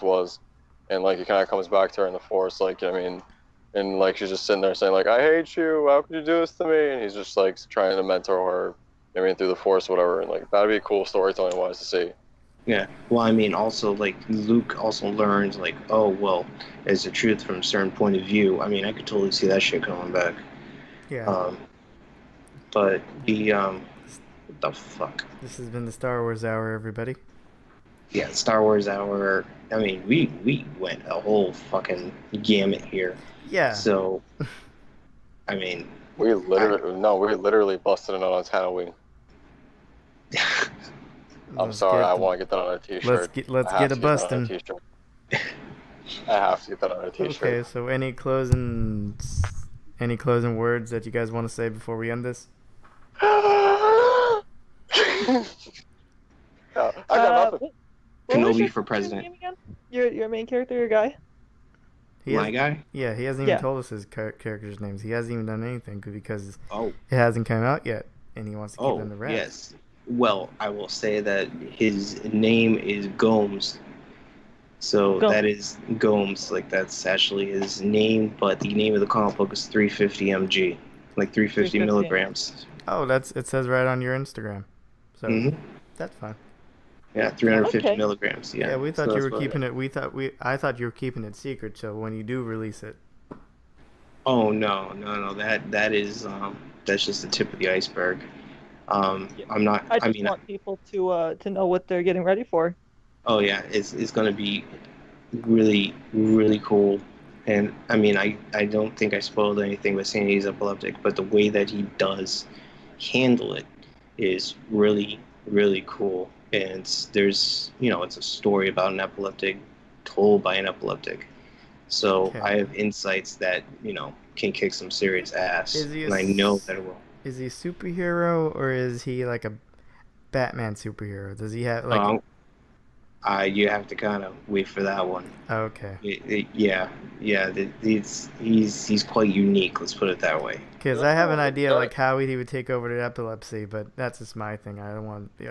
was, and like he kind of comes back to her in the Force, like, I mean, and like she's just sitting there saying like, I hate you, how could you do this to me? And he's just like trying to mentor her, I mean, through the Force, whatever, and like that'd be cool storytelling wise to see. Yeah, well, I mean, also, like, Luke also learns, like, oh, well, there's the truth from a certain point of view. I mean, I could totally see that shit coming back. Yeah. But what the fuck? This has been the Star Wars Hour, everybody. Yeah, Star Wars Hour. I mean, we went a whole fucking gamut here. Yeah. So, I mean... We literally busted it on Halloween. I'm sorry, I want to get that on a t-shirt. Let's get a bustin'. I have to get that on a t-shirt. Okay, so any closing words that you guys want to say before we end this? I got nothing. Kenobi for president. Your main character, your guy? My guy? Yeah, he hasn't even told us his characters' names. He hasn't even done anything because it hasn't come out yet, and he wants to keep them the rest. Yes. Well, I will say that his name is Gomes. So that is Gomes. Like, that's actually his name, but the name of the comic book is 350 mg, like 350 milligrams. Oh, it says right on your Instagram. So that's fine. Yeah, 350 milligrams. Yeah. Yeah, we thought you were keeping it. I thought you were keeping it secret. So when you do release it. Oh no! That is that's just the tip of the iceberg. I'm not. I just want people to know what they're getting ready for. Oh yeah, it's gonna be really, really cool. And I mean, I don't think I spoiled anything by saying he's epileptic, but the way that he does handle it is really, really cool. And there's, it's a story about an epileptic told by an epileptic. So I have insights that, can kick some serious ass. And I know that it will. Is he a superhero or is he like a Batman superhero? Does he have like... you have to kind of wait for that one. Okay. He's quite unique. Let's put it that way. Because I have an idea like how he would take over the epilepsy, but that's just my thing. I don't want to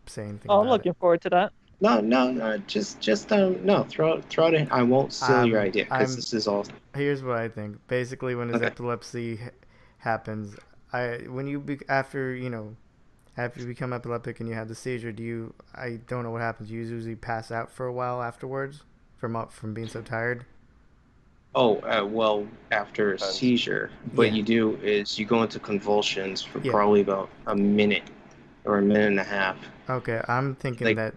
say anything. Oh, I'm looking forward to that. No. Just no. Throw it in. I won't steal your idea because this is all. Here's what I think. Basically, when his epilepsy happens, after you become epileptic and you have the seizure, I don't know what happens. You usually pass out for a while afterwards from being so tired. Well, after a seizure, what you do is you go into convulsions for probably about a minute or a minute and a half. Okay, I'm thinking that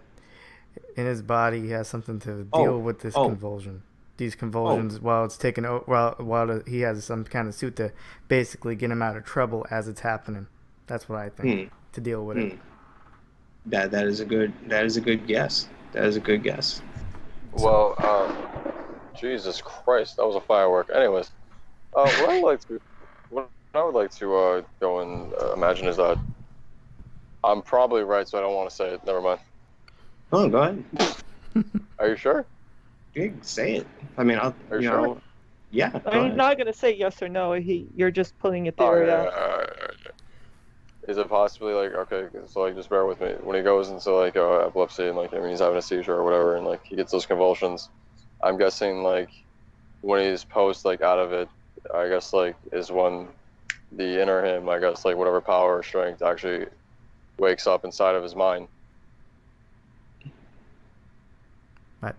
in his body he has something to deal with this convulsion. These convulsions while it's taking while he has some kind of suit to basically get him out of trouble as it's happening. That's what I think to deal with it. That is a good guess. That is a good guess. Well, Jesus Christ, that was a firework. Anyways, what I would like to go and imagine is that I'm probably right, so I don't want to say it. Never mind. Oh, go ahead. Are you sure? Yeah, say it. I mean, Are you sure? Yeah. I'm not gonna say yes or no. You're just putting a theory out. Is it possibly like, okay, so like just bear with me. When he goes into like epilepsy and like he's having a seizure or whatever, and like he gets those convulsions, I'm guessing like when he's post like out of it, I guess like is when the inner him, I guess, like whatever power or strength actually wakes up inside of his mind. But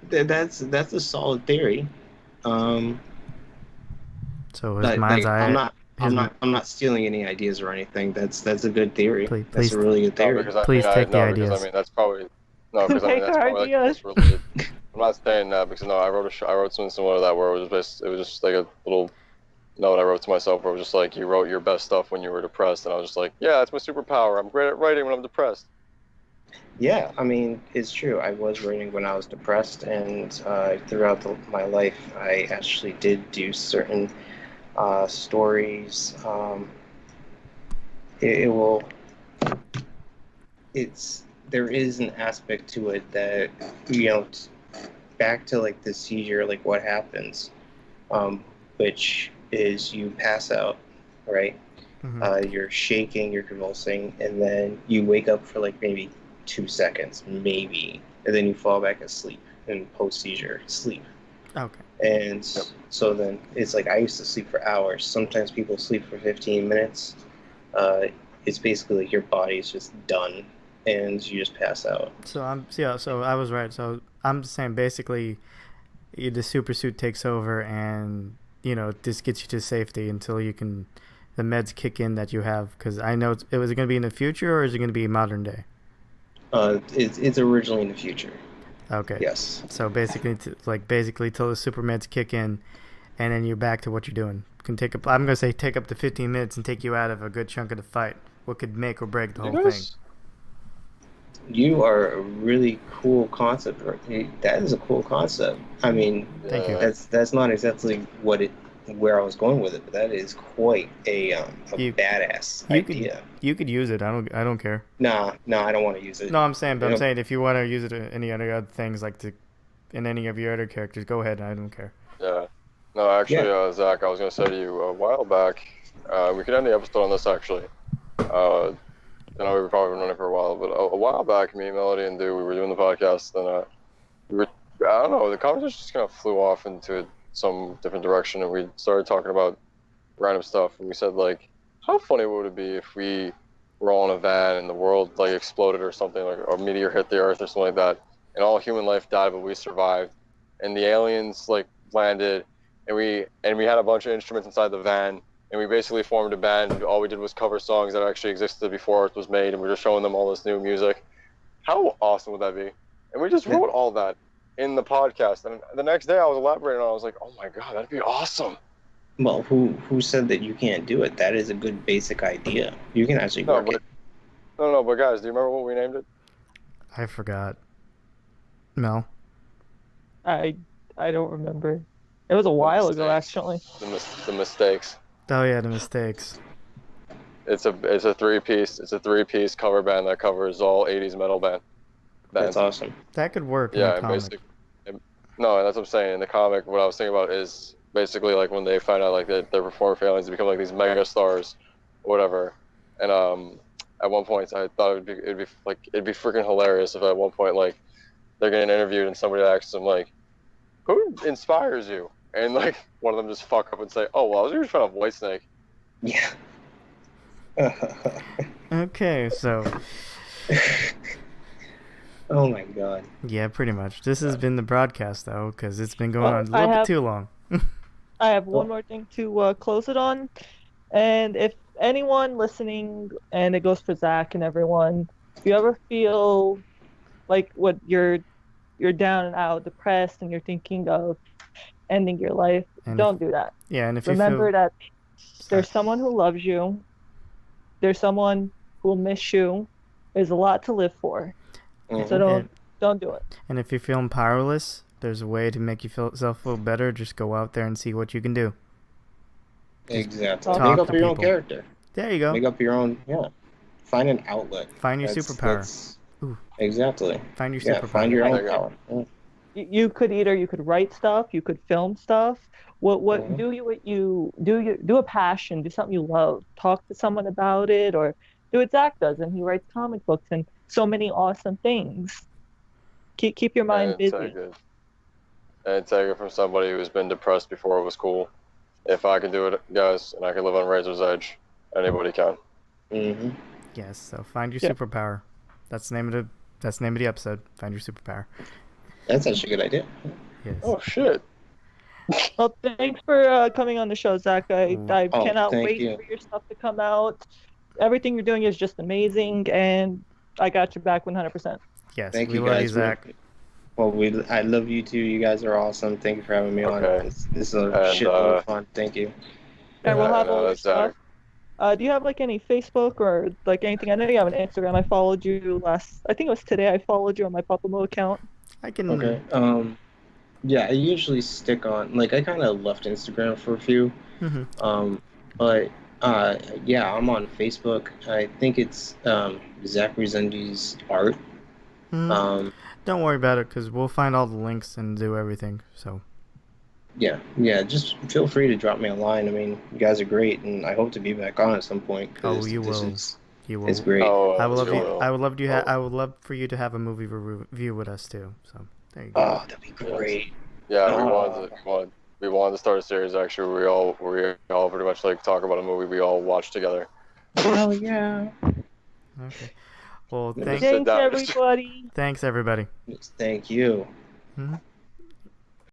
That's a solid theory. So his But mind's like, eye. I'm not stealing any ideas or anything. That's a good theory. Please, That's a really good No, theory. because I Please mean, take the no, because ideas. I mean that's probably no, because I mean Take that's our probably like ideas. most related. I'm not saying that because no, I wrote something similar to that where it was just like a little note I wrote to myself where it was just like you wrote your best stuff when you were depressed, and I was just like, yeah, that's my superpower. I'm great at writing when I'm depressed. Yeah, I mean, it's true. I was writing when I was depressed, and throughout my life, I actually did do certain stories. It will. There is an aspect to it that, back to like the seizure, like what happens, which is you pass out, right? You're shaking, you're convulsing, and then you wake up for like maybe 2 seconds, maybe, and then you fall back asleep in post-seizure sleep. Okay. And so then it's like I used to sleep for hours. Sometimes people sleep for 15 minutes. It's basically like your body's just done, and you just pass out. So I was right. So I'm just saying basically, the super suit takes over, and this gets you to safety until the meds kick in that you have. Because I know it was going to be in the future, or is it going to be modern day? It's originally in the future. Okay. Yes. So basically, till the super meds kick in, and then you're back to what you're doing. I'm gonna say take up to 15 minutes and take you out of a good chunk of the fight. What could make or break the whole thing? You are a really cool concept. That is a cool concept. I mean, thank you. That's not exactly where I was going with it, but that is quite a badass idea. You could use it. I don't care. No, I don't want to use it. No, I'm saying if you want to use it in any other things in any of your other characters, go ahead. I don't care. Yeah. No, actually, Zach, I was gonna say to you a while back. We could end the episode on this actually. I know we've probably been running for a while, but a while back, me, Melody, and Dude, we were doing the podcast, and I don't know, the conversation just kind of flew off into some different direction, and we started talking about random stuff, and we said, like, how funny would it be if we were all in a van and the world, like, exploded or something, like a meteor hit the Earth or something like that, and all human life died, but we survived, and the aliens, like, landed, and we had a bunch of instruments inside the van, and we basically formed a band, and all we did was cover songs that actually existed before Earth was made, and we're just showing them all this new music. How awesome would that be? And we just wrote all that in the podcast, and the next day I was elaborating on it. I was like, oh my god, that'd be awesome. Well, who said that you can't do it? That is a good basic idea. You can actually work it. No, but guys, do you remember what we named it? I forgot. Mel? I don't remember. It was a while ago, actually. The Mistakes. Oh yeah, the Mistakes. It's a three-piece cover band that covers all 80s metal bands. That's awesome. That could work. Yeah, in the comic. No, that's what I'm saying. In the comic, what I was thinking about is basically like when they find out like they're performing for aliens, they become like these mega stars, or whatever. And at one point, I thought it'd be freaking hilarious if at one point like they're getting interviewed and somebody asks them like, who inspires you? And like one of them just fuck up and say, oh well, I was just trying to Whitesnake. Yeah. Okay, so. Oh my god. Yeah, pretty much. This has been the broadcast though, because it's been going on a little bit too long. I have one more thing to close it on, and if anyone listening, and it goes for Zach and everyone, if you ever feel like you're down and out, depressed, and you're thinking of ending your life, don't do that. Yeah, and if remember that there's someone who loves you, there's someone who will miss you, there's a lot to live for. Mm-hmm. So don't do it. And if you're feeling powerless, there's a way to make yourself feel better. Just go out there and see what you can do. Exactly. Make up your own character. There you go. Make up your own. Yeah. Find an outlet. Find your superpower. Exactly. Find your superpower. Find your own power. Yeah. You could write stuff. You could film stuff. Do a passion. Do something you love. Talk to someone about it, or do what Zach does, and he writes comic books and so many awesome things. Keep your mind busy. And take it from somebody who's been depressed before it was cool. if I can do it, guys, and I can live on Razor's Edge, anybody can. Mm-hmm. Yes. So find your Yeah. superpower. That's the name of the episode. Find your superpower. That's actually a good idea. Yes. Oh shit! Well, thanks for coming on the show, Zach. I Oh, cannot thank wait you. for your stuff to come out. Everything you're doing is just amazing, and I got your back 100%. Yes. Thank we you love guys. you, Zach. Well, I love you too. You guys are awesome. Thank you for having me on. Okay. This is a And, shitload of fun. Thank you. And we'll have and, all your that's Zach. stuff. Do you have like any Facebook or like anything? I know you have an Instagram. I followed you I think it was today. I followed you on my PapoMoos account. I can. Okay. Yeah, I usually stick on, like, I kind of left Instagram for a few. Mhm. But yeah, I'm on Facebook. I think it's Zack Rezendes art. Mhm. Don't worry about it, because we'll find all the links and do everything. So. Yeah, just feel free to drop me a line. I mean, you guys are great, and I hope to be back on at some point. Oh, 'Cause you this will. is- You will. It's great. Oh, I would love you you. will. I would love Oh. I would love for you to have a movie review with us too. So there you go. Oh, that'd be great. Yeah, Oh. we wanted to start a series actually. Where we all pretty much like talk about a movie we all watch together. Hell yeah. Okay. Well, Just Thanks, down. everybody. thanks everybody. Thank you. Mhm.